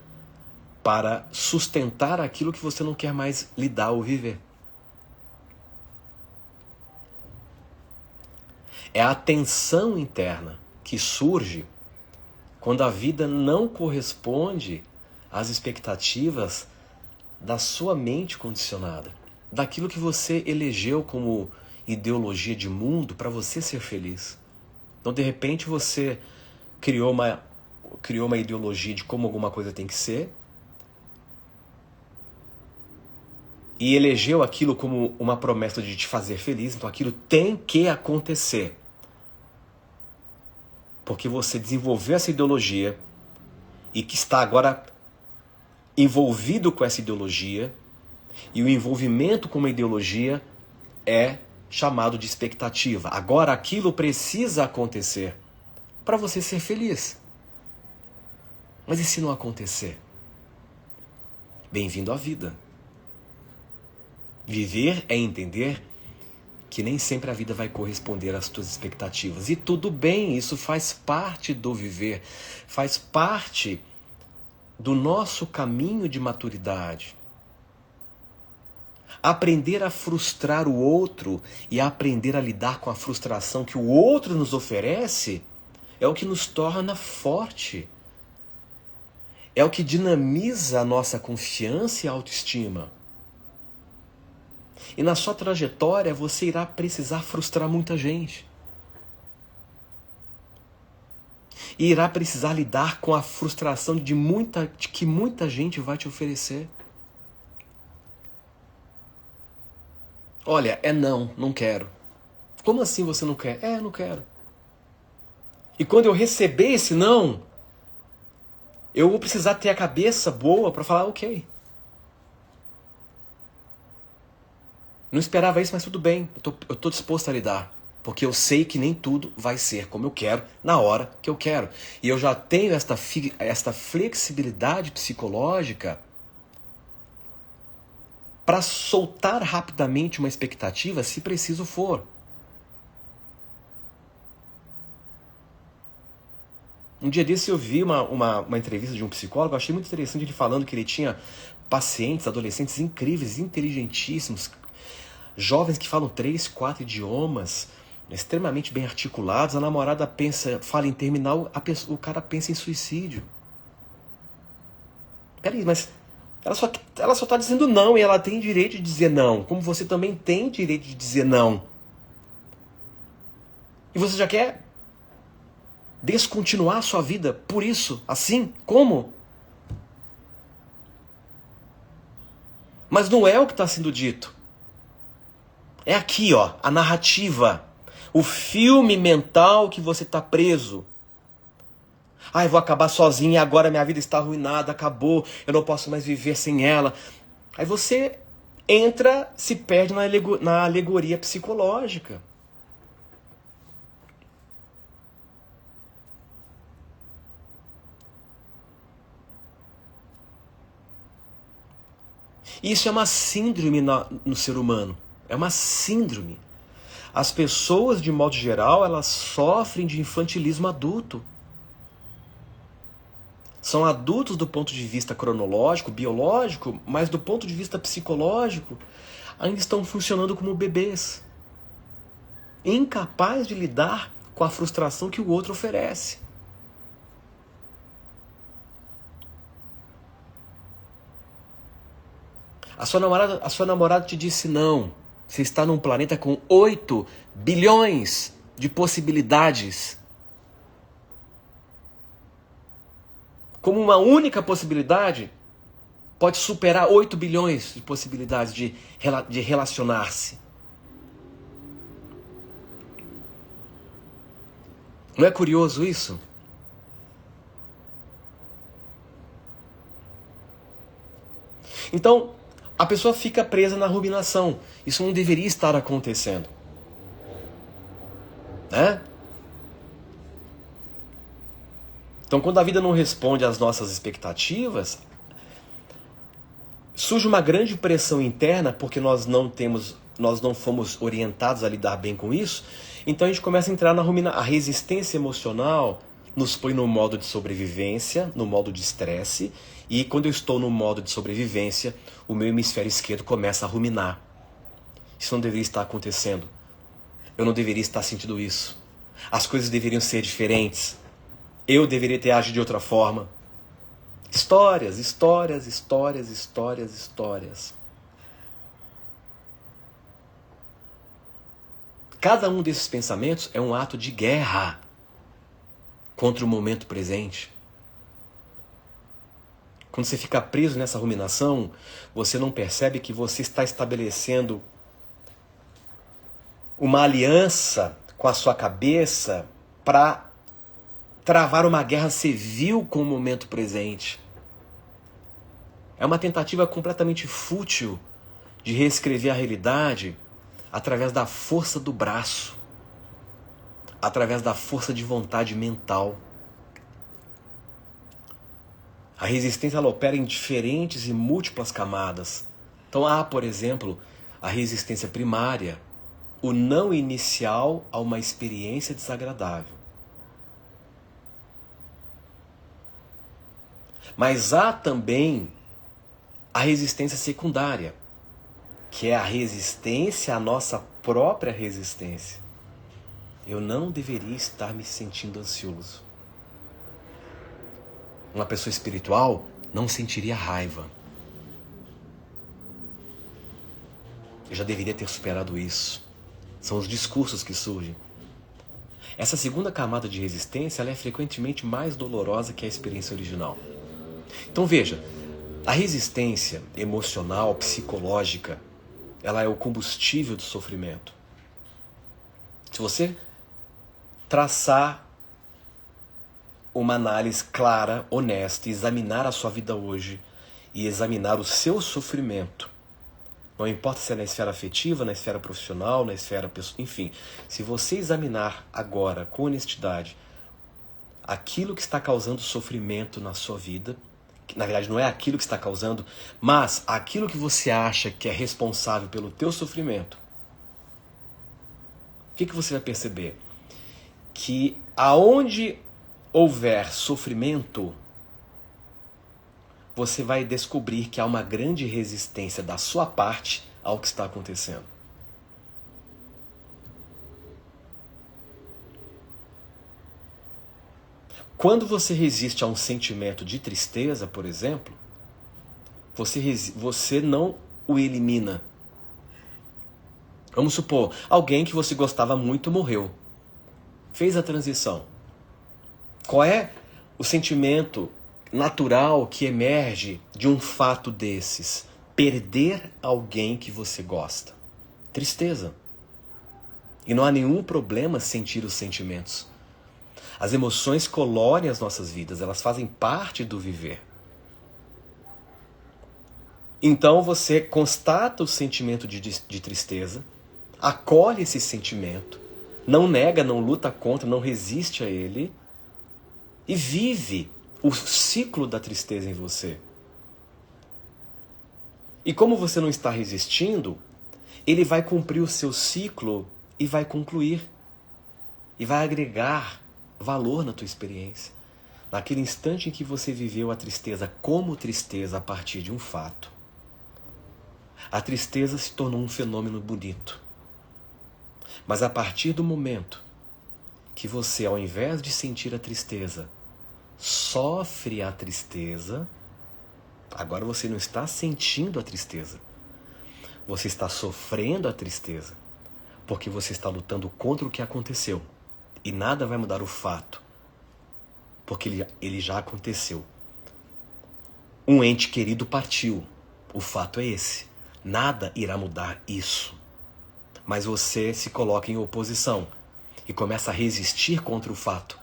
para sustentar aquilo que você não quer mais lidar ou viver. É a tensão interna que surge quando a vida não corresponde às expectativas da sua mente condicionada, daquilo que você elegeu como ideologia de mundo para você ser feliz. Então, de repente, você criou uma ideologia de como alguma coisa tem que ser e elegeu aquilo como uma promessa de te fazer feliz, então aquilo tem que acontecer. Porque você desenvolveu essa ideologia e que está agora envolvido com essa ideologia, e o envolvimento com uma ideologia é chamado de expectativa. Agora aquilo precisa acontecer para você ser feliz. Mas e se não acontecer? Bem-vindo à vida. Viver é entender que nem sempre a vida vai corresponder às tuas expectativas. E tudo bem, isso faz parte do viver, faz parte do nosso caminho de maturidade. Aprender a frustrar o outro e aprender a lidar com a frustração que o outro nos oferece é o que nos torna forte. É o que dinamiza a nossa confiança e autoestima. E na sua trajetória você irá precisar frustrar muita gente. E irá precisar lidar com a frustração de que muita gente vai te oferecer. Olha, não quero. Como assim você não quer? Não quero. E quando eu receber esse não, eu vou precisar ter a cabeça boa para falar ok. Não esperava isso, mas tudo bem. Eu tô disposto a lidar. Porque eu sei que nem tudo vai ser como eu quero, na hora que eu quero. E eu já tenho esta flexibilidade psicológica para soltar rapidamente uma expectativa, se preciso for. Um dia desse eu vi uma entrevista de um psicólogo, achei muito interessante ele falando que ele tinha pacientes, adolescentes incríveis, inteligentíssimos, jovens que falam 3, 4 idiomas, extremamente bem articulados. A namorada fala em terminal, o cara pensa em suicídio. Peraí, mas Ela só está dizendo não e ela tem direito de dizer não, como você também tem direito de dizer não. E você já quer descontinuar a sua vida por isso, assim? Como? Mas não é o que está sendo dito. É aqui, ó, a narrativa. O filme mental que você está preso. Ai, vou acabar sozinho e agora minha vida está arruinada, acabou, eu não posso mais viver sem ela. Aí você entra, se perde na alegoria psicológica. Isso é uma síndrome no ser humano. É uma síndrome. As pessoas, de modo geral, elas sofrem de infantilismo adulto. São adultos do ponto de vista cronológico, biológico, mas do ponto de vista psicológico, ainda estão funcionando como bebês. Incapazes de lidar com a frustração que o outro oferece. A sua namorada te disse não. Você está num planeta com 8 bilhões de possibilidades. Como uma única possibilidade pode superar 8 bilhões de possibilidades de relacionar-se. Não é curioso isso? Então, a pessoa fica presa na ruminação. Isso não deveria estar acontecendo. Né? Então, quando a vida não responde às nossas expectativas, surge uma grande pressão interna, porque nós não fomos orientados a lidar bem com isso. Então a gente começa a entrar na ruminação. A resistência emocional nos põe no modo de sobrevivência, no modo de estresse. E quando eu estou no modo de sobrevivência, o meu hemisfério esquerdo começa a ruminar. Isso não deveria estar acontecendo. Eu não deveria estar sentindo isso. As coisas deveriam ser diferentes. Eu deveria ter agido de outra forma. Histórias, histórias, histórias, histórias, histórias. Cada um desses pensamentos é um ato de guerra contra o momento presente. Quando você fica preso nessa ruminação, você não percebe que você está estabelecendo uma aliança com a sua cabeça para travar uma guerra civil com o momento presente. É uma tentativa completamente fútil de reescrever a realidade através da força do braço, através da força de vontade mental. A resistência ela opera em diferentes e múltiplas camadas. Então há, por exemplo, a resistência primária, o não inicial a uma experiência desagradável. Mas há também a resistência secundária, que é a resistência à nossa própria resistência. Eu não deveria estar me sentindo ansioso. Uma pessoa espiritual não sentiria raiva. Eu já deveria ter superado isso. São os discursos que surgem. Essa segunda camada de resistência ela é frequentemente mais dolorosa que a experiência original. Então veja, a resistência emocional, psicológica, ela é o combustível do sofrimento. Se você traçar uma análise clara, honesta, examinar a sua vida hoje e examinar o seu sofrimento, não importa se é na esfera afetiva, na esfera profissional, na esfera pessoal, enfim, se você examinar agora com honestidade aquilo que está causando sofrimento na sua vida, que na verdade não é aquilo que está causando, mas aquilo que você acha que é responsável pelo teu sofrimento, o que você vai perceber? Que aonde houver sofrimento, você vai descobrir que há uma grande resistência da sua parte ao que está acontecendo. Quando você resiste a um sentimento de tristeza, por exemplo, Você não o elimina. Vamos supor, alguém que você gostava muito morreu. Fez a transição. Qual é o sentimento natural que emerge de um fato desses? Perder alguém que você gosta. Tristeza. E não há nenhum problema sentir os sentimentos. As emoções colorem as nossas vidas, elas fazem parte do viver. Então você constata o sentimento de tristeza, acolhe esse sentimento, não nega, não luta contra, não resiste a ele e vive o ciclo da tristeza em você. E como você não está resistindo, ele vai cumprir o seu ciclo e vai concluir. E vai agregar valor na tua experiência. Naquele instante em que você viveu a tristeza como tristeza a partir de um fato, a tristeza se tornou um fenômeno bonito. Mas a partir do momento que você, ao invés de sentir a tristeza, sofre a tristeza, agora você não está sentindo a tristeza. Você está sofrendo a tristeza, porque você está lutando contra o que aconteceu. E nada vai mudar o fato, porque ele já aconteceu. Um ente querido partiu. O fato é esse. Nada irá mudar isso. Mas você se coloca em oposição e começa a resistir contra o fato.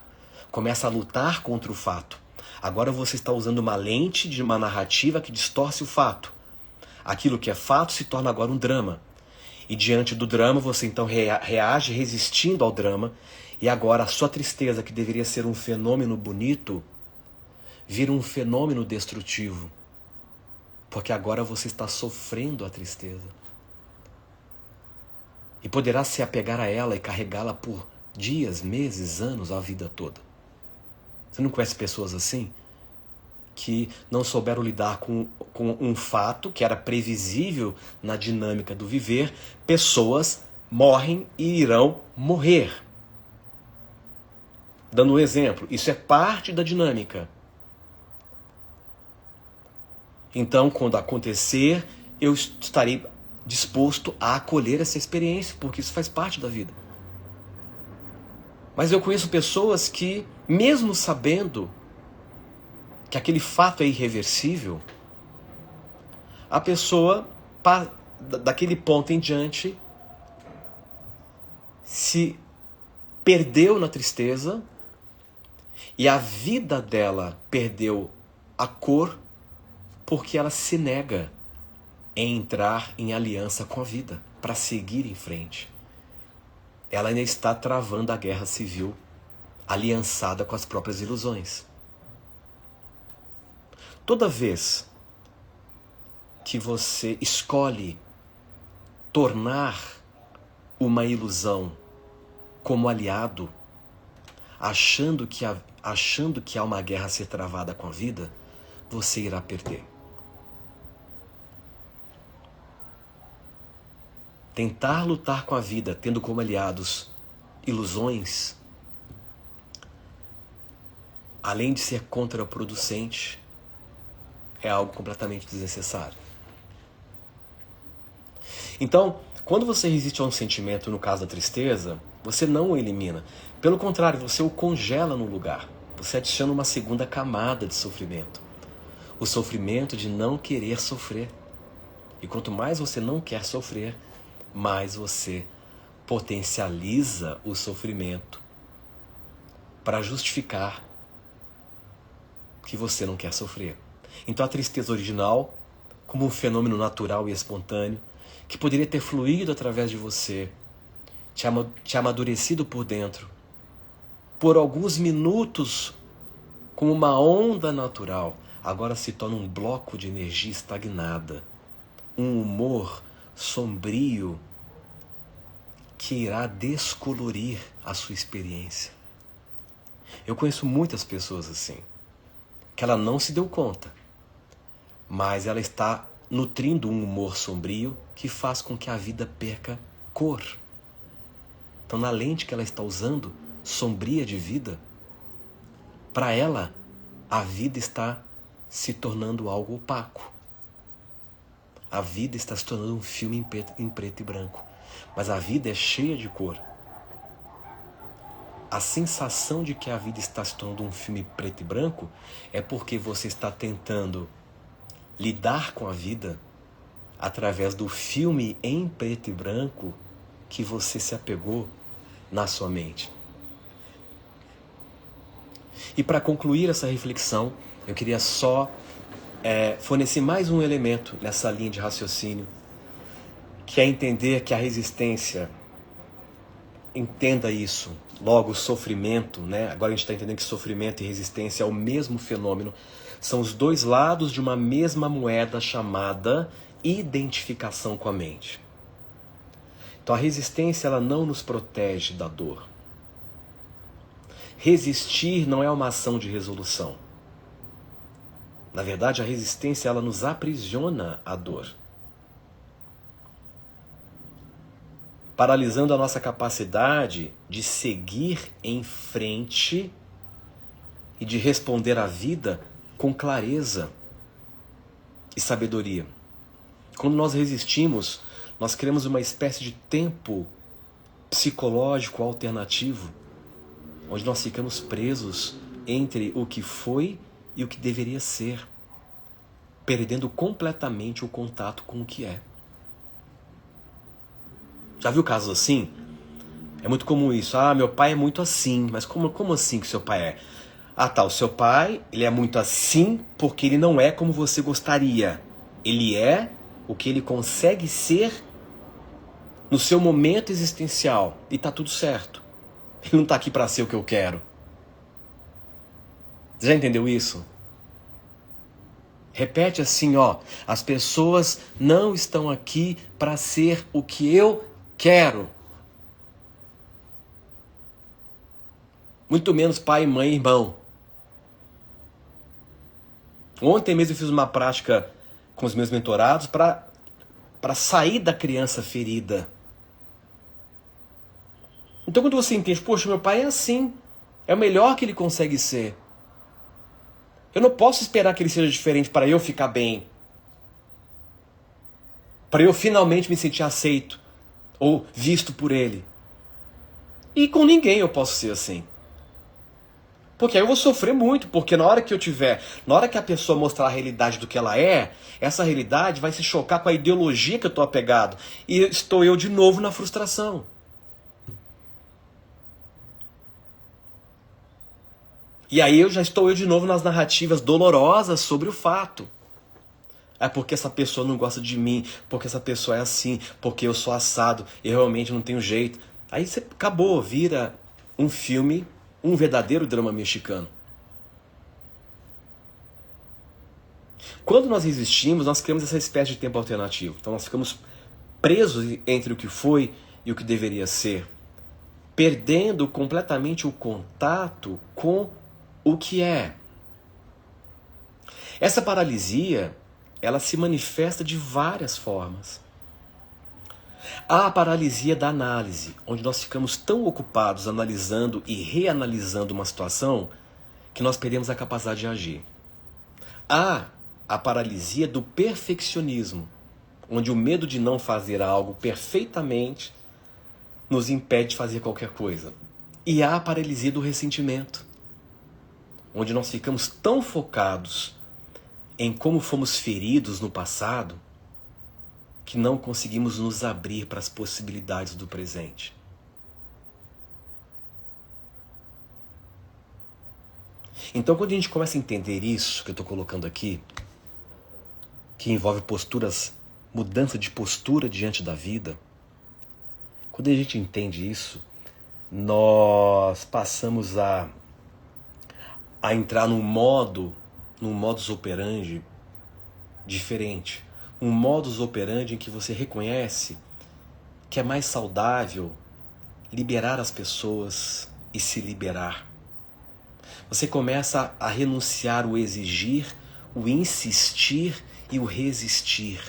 Começa a lutar contra o fato. Agora você está usando uma lente de uma narrativa que distorce o fato. Aquilo que é fato se torna agora um drama. E diante do drama você então reage resistindo ao drama. E agora a sua tristeza, que deveria ser um fenômeno bonito, vira um fenômeno destrutivo. Porque agora você está sofrendo a tristeza. E poderá se apegar a ela e carregá-la por dias, meses, anos, a vida toda. Você não conhece pessoas assim? Que não souberam lidar com um fato que era previsível na dinâmica do viver. Pessoas morrem e irão morrer. Dando um exemplo, isso é parte da dinâmica. Então, quando acontecer, eu estarei disposto a acolher essa experiência, porque isso faz parte da vida. Mas eu conheço pessoas que, mesmo sabendo que aquele fato é irreversível, a pessoa, daquele ponto em diante, se perdeu na tristeza e a vida dela perdeu a cor porque ela se nega em entrar em aliança com a vida para seguir em frente. Ela ainda está travando a guerra civil, aliançada com as próprias ilusões. Toda vez que você escolhe tornar uma ilusão como aliado, achando que há uma guerra a ser travada com a vida, você irá perder. Tentar lutar com a vida, tendo como aliados ilusões, além de ser contraproducente, é algo completamente desnecessário. Então, quando você resiste a um sentimento, no caso da tristeza, você não o elimina. Pelo contrário, você o congela no lugar. Você adiciona uma segunda camada de sofrimento. O sofrimento de não querer sofrer. E quanto mais você não quer sofrer, mais você potencializa o sofrimento para justificar que você não quer sofrer. Então a tristeza original, como um fenômeno natural e espontâneo, que poderia ter fluído através de você, te amadurecido por dentro, por alguns minutos, como uma onda natural, agora se torna um bloco de energia estagnada, um humor sombrio que irá descolorir a sua experiência. Eu conheço muitas pessoas assim, que ela não se deu conta, mas ela está nutrindo um humor sombrio que faz com que a vida perca cor. Então, na lente que ela está usando, sombria de vida, para ela, a vida está se tornando algo opaco. A vida está se tornando um filme em preto e branco. Mas a vida é cheia de cor. A sensação de que a vida está se tornando um filme preto e branco é porque você está tentando lidar com a vida através do filme em preto e branco que você se apegou na sua mente. E para concluir essa reflexão, eu queria só fornecer mais um elemento nessa linha de raciocínio, que é entender que a resistência, entenda isso, logo o sofrimento, né? Agora a gente está entendendo que sofrimento e resistência é o mesmo fenômeno, são os dois lados de uma mesma moeda chamada identificação com a mente. Então a resistência, ela não nos protege da dor. Resistir não é uma ação de resolução. Na verdade, a resistência, ela nos aprisiona à dor, paralisando a nossa capacidade de seguir em frente e de responder à vida com clareza e sabedoria. Quando nós resistimos, nós criamos uma espécie de tempo psicológico alternativo, onde nós ficamos presos entre o que foi e o que deveria ser, perdendo completamente o contato com o que é. Já viu casos assim? É muito comum isso. Ah, meu pai é muito assim. Mas como assim que seu pai é? Ah, tá, o seu pai, ele é muito assim porque ele não é como você gostaria. Ele é o que ele consegue ser no seu momento existencial. E tá tudo certo. Ele não tá aqui para ser o que eu quero. Você já entendeu isso? Repete assim, ó. As pessoas não estão aqui para ser o que eu quero. Muito menos pai, mãe e irmão. Ontem mesmo eu fiz uma prática com os meus mentorados para sair da criança ferida. Então quando você entende, poxa, meu pai é assim, é o melhor que ele consegue ser. Eu não posso esperar que ele seja diferente para eu ficar bem. Para eu finalmente me sentir aceito ou visto por ele. E com ninguém eu posso ser assim. Porque aí eu vou sofrer muito, porque na hora que a pessoa mostrar a realidade do que ela é, essa realidade vai se chocar com a ideologia que eu estou apegado. E estou eu de novo na frustração. E aí eu de novo nas narrativas dolorosas sobre o fato. É porque essa pessoa não gosta de mim, porque essa pessoa é assim, porque eu sou assado, e realmente não tenho jeito. Aí você acabou, vira um filme, um verdadeiro drama mexicano. Quando nós resistimos, nós criamos essa espécie de tempo alternativo. Então nós ficamos presos entre o que foi e o que deveria ser, perdendo completamente o contato com o que é. Essa paralisia, ela se manifesta de várias formas. Há a paralisia da análise, onde nós ficamos tão ocupados analisando e reanalisando uma situação que nós perdemos a capacidade de agir. Há a paralisia do perfeccionismo, onde o medo de não fazer algo perfeitamente nos impede de fazer qualquer coisa. E há a paralisia do ressentimento, onde nós ficamos tão focados em como fomos feridos no passado que não conseguimos nos abrir para as possibilidades do presente. Então, quando a gente começa a entender isso que eu estou colocando aqui, que envolve mudança de postura diante da vida, quando a gente entende isso, nós passamos a entrar num modus operandi diferente. Um modus operandi em que você reconhece que é mais saudável liberar as pessoas e se liberar. Você começa a renunciar o exigir, o insistir e o resistir.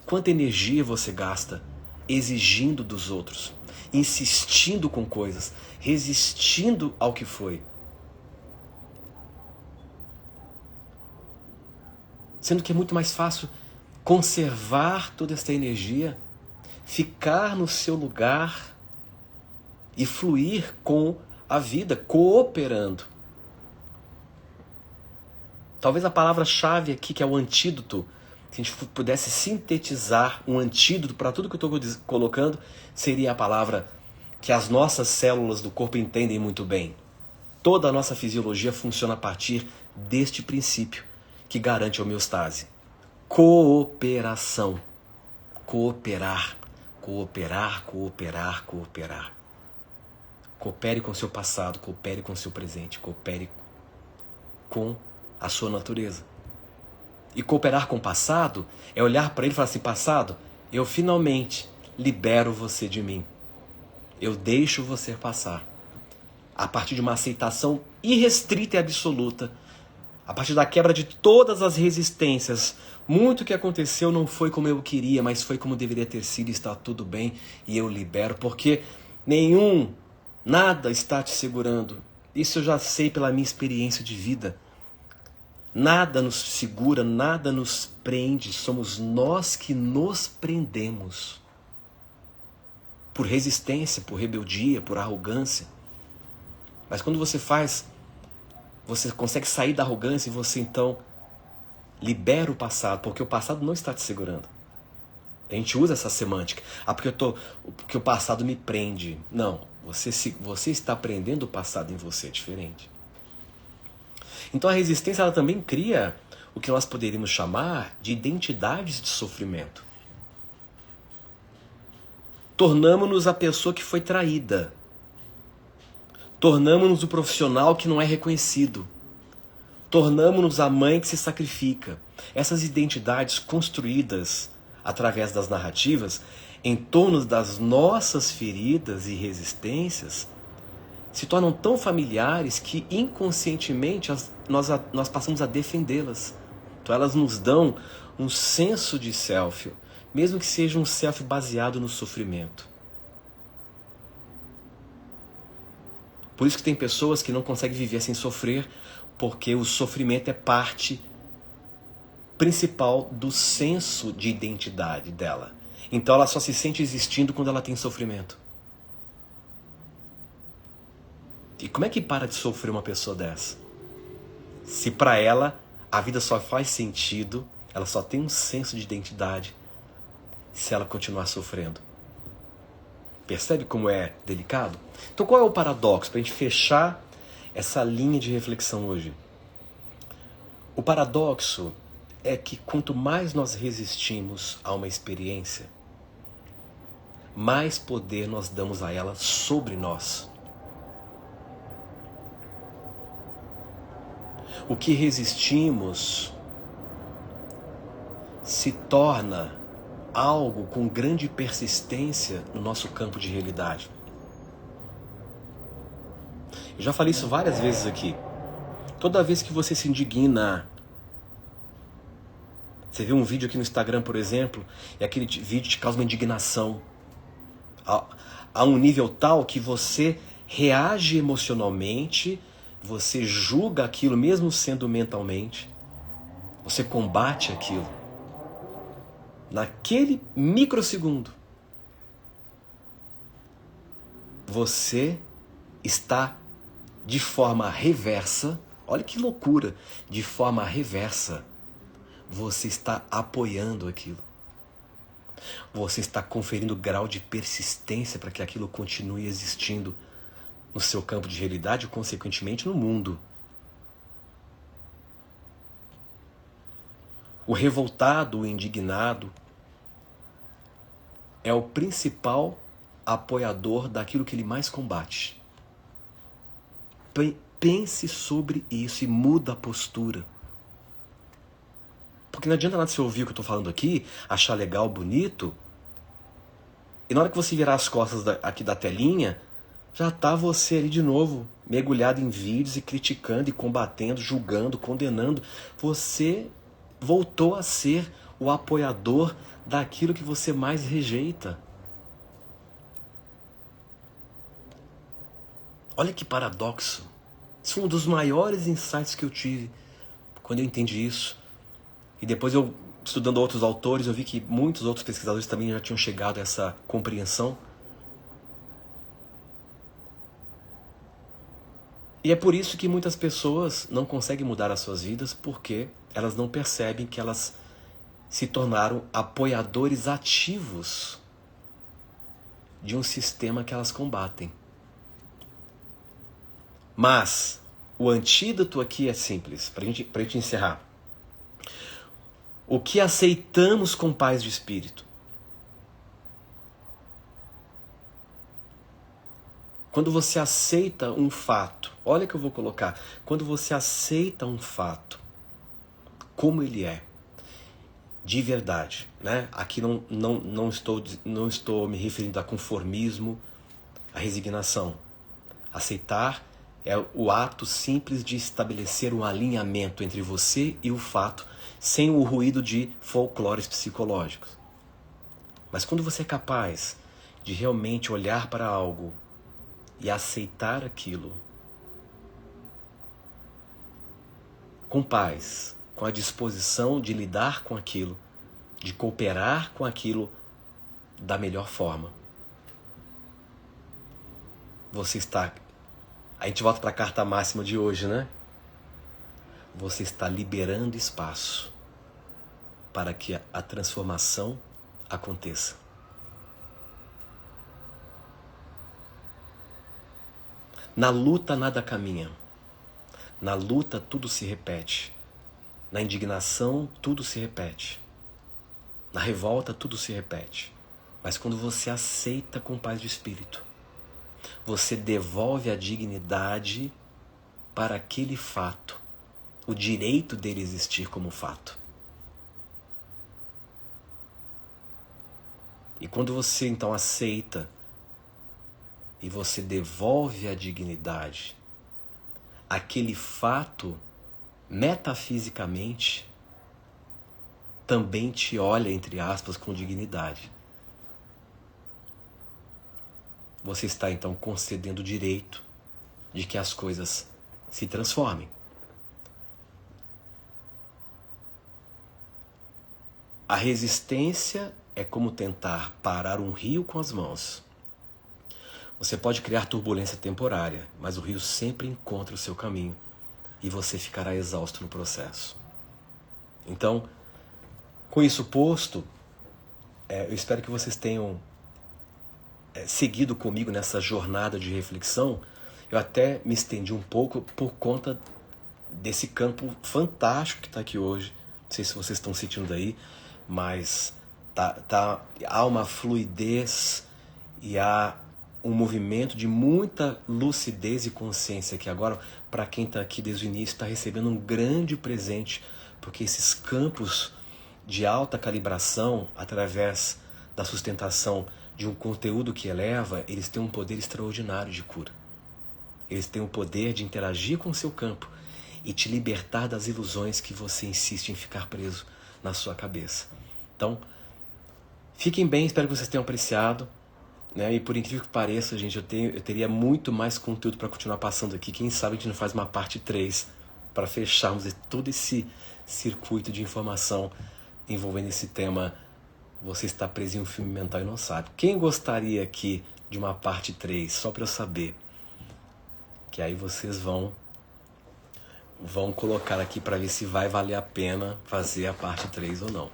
Quanta energia você gasta exigindo dos outros, insistindo com coisas, resistindo ao que foi. Sendo que é muito mais fácil conservar toda esta energia, ficar no seu lugar e fluir com a vida, cooperando. Talvez a palavra-chave aqui, que é o antídoto, se a gente pudesse sintetizar um antídoto para tudo que eu estou colocando, seria a palavra que as nossas células do corpo entendem muito bem. Toda a nossa fisiologia funciona a partir deste princípio que garante a homeostase. Cooperação. Cooperar. Cooperar, cooperar, cooperar. Coopere com o seu passado, coopere com o seu presente, coopere com a sua natureza. E cooperar com o passado é olhar para ele e falar assim: passado, eu finalmente libero você de mim. Eu deixo você passar. A partir de uma aceitação irrestrita e absoluta, a partir da quebra de todas as resistências. Muito que aconteceu não foi como eu queria, mas foi como deveria ter sido, está tudo bem e eu libero, porque nada está te segurando. Isso eu já sei pela minha experiência de vida. Nada nos segura, nada nos prende, somos nós que nos prendemos. Por resistência, por rebeldia, por arrogância. Mas quando você consegue sair da arrogância e você então libera o passado, porque o passado não está te segurando. A gente usa essa semântica. Porque o passado me prende. Não, você está prendendo o passado em você, é diferente. Então a resistência ela também cria o que nós poderíamos chamar de identidades de sofrimento. Tornamos-nos a pessoa que foi traída. Tornamos-nos o profissional que não é reconhecido. Tornamos-nos a mãe que se sacrifica. Essas identidades construídas através das narrativas em torno das nossas feridas e resistências se tornam tão familiares que inconscientemente nós passamos a defendê-las. Então elas nos dão um senso de self, mesmo que seja um self baseado no sofrimento. Por isso que tem pessoas que não conseguem viver sem sofrer, porque o sofrimento é parte principal do senso de identidade dela. Então ela só se sente existindo quando ela tem sofrimento. E como é que para de sofrer uma pessoa dessa? Se para ela a vida só faz sentido, ela só tem um senso de identidade se ela continuar sofrendo. Percebe como é delicado? Então qual é o paradoxo? Para a gente fechar essa linha de reflexão hoje. O paradoxo é que quanto mais nós resistimos a uma experiência, mais poder nós damos a ela sobre nós. O que resistimos se torna algo com grande persistência no nosso campo de realidade. Eu já falei isso várias vezes aqui. Toda vez que você se indigna, você vê um vídeo aqui no Instagram, por exemplo, e aquele vídeo te causa uma indignação a um nível tal que você reage emocionalmente, você julga aquilo mesmo sendo mentalmente, você combate aquilo. Naquele microsegundo, você está de forma reversa, olha que loucura, de forma reversa, você está apoiando aquilo. Você está conferindo grau de persistência para que aquilo continue existindo no seu campo de realidade e, consequentemente, no mundo. O revoltado, o indignado, é o principal apoiador daquilo que ele mais combate. Pense sobre isso e muda a postura. Porque não adianta nada você ouvir o que eu estou falando aqui, achar legal, bonito, e na hora que você virar as costas aqui da telinha, já está você ali de novo, mergulhado em vídeos e criticando e combatendo, julgando, condenando. Você voltou a ser o apoiador daquilo que você mais rejeita. Olha que paradoxo. Isso foi um dos maiores insights que eu tive quando eu entendi isso. E depois eu estudando outros autores, eu vi que muitos outros pesquisadores também já tinham chegado a essa compreensão. E é por isso que muitas pessoas não conseguem mudar as suas vidas, porque elas não percebem que elas se tornaram apoiadores ativos de um sistema que elas combatem. Mas o antídoto aqui é simples, para a gente encerrar. O que aceitamos com paz de espírito? Quando você aceita um fato, olha que eu vou colocar, quando você aceita um fato como ele é, de verdade, né? Aqui não estou me referindo a conformismo, a resignação. Aceitar é o ato simples de estabelecer um alinhamento entre você e o fato, sem o ruído de folclores psicológicos. Mas quando você é capaz de realmente olhar para algo e aceitar aquilo com paz, com a disposição de lidar com aquilo, de cooperar com aquilo da melhor forma, você está... A gente volta para a carta máxima de hoje, né? Você está liberando espaço para que a transformação aconteça. Na luta nada caminha. Na luta tudo se repete. Na indignação tudo se repete. Na revolta tudo se repete. Mas quando você aceita com paz de espírito, você devolve a dignidade para aquele fato, o direito dele existir como fato. E quando você então aceita e você devolve a dignidade, aquele fato, metafisicamente, também te olha, entre aspas, com dignidade. Você está então concedendo o direito de que as coisas se transformem. A resistência é como tentar parar um rio com as mãos. Você pode criar turbulência temporária, mas o rio sempre encontra o seu caminho e você ficará exausto no processo. Então, com isso posto, eu espero que vocês tenham seguido comigo nessa jornada de reflexão. Eu até me estendi um pouco por conta desse campo fantástico que está aqui hoje. Não sei se vocês estão sentindo daí, mas há uma fluidez e há um movimento de muita lucidez e consciência que agora, para quem está aqui desde o início, está recebendo um grande presente, porque esses campos de alta calibração, através da sustentação de um conteúdo que eleva, eles têm um poder extraordinário de cura. Eles têm o poder de interagir com o seu campo e te libertar das ilusões que você insiste em ficar preso na sua cabeça. Então, fiquem bem, espero que vocês tenham apreciado, né? E por incrível que pareça, gente, eu teria muito mais conteúdo para continuar passando aqui. Quem sabe a gente não faz uma parte 3 para fecharmos todo esse circuito de informação envolvendo esse tema. Você está preso em um filme mental e não sabe. Quem gostaria aqui de uma parte 3, só para eu saber? Que aí vocês vão colocar aqui para ver se vai valer a pena fazer a parte 3 ou não.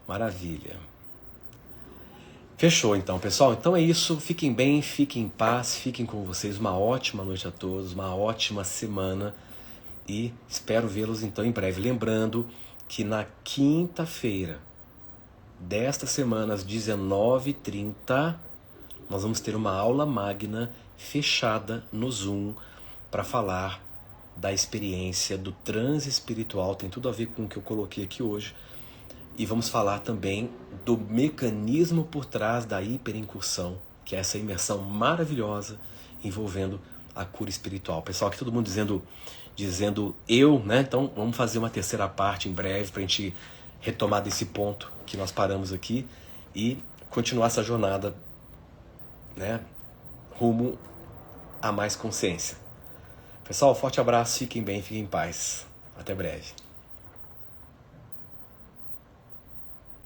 Maravilha. Fechou então, pessoal. Então é isso. Fiquem bem, fiquem em paz, fiquem com vocês. Uma ótima noite a todos, uma ótima semana. E espero vê-los então em breve. Lembrando que na quinta-feira desta semana, às 19h30, nós vamos ter uma aula magna fechada no Zoom para falar da experiência do transe espiritual. Tem tudo a ver com o que eu coloquei aqui hoje. E vamos falar também do mecanismo por trás da hiperincursão, que é essa imersão maravilhosa envolvendo a cura espiritual. Pessoal, aqui todo mundo dizendo eu, né? Então vamos fazer uma terceira parte em breve para a gente retomar desse ponto que nós paramos aqui e continuar essa jornada, né, rumo a mais consciência. Pessoal, forte abraço, fiquem bem, fiquem em paz. Até breve.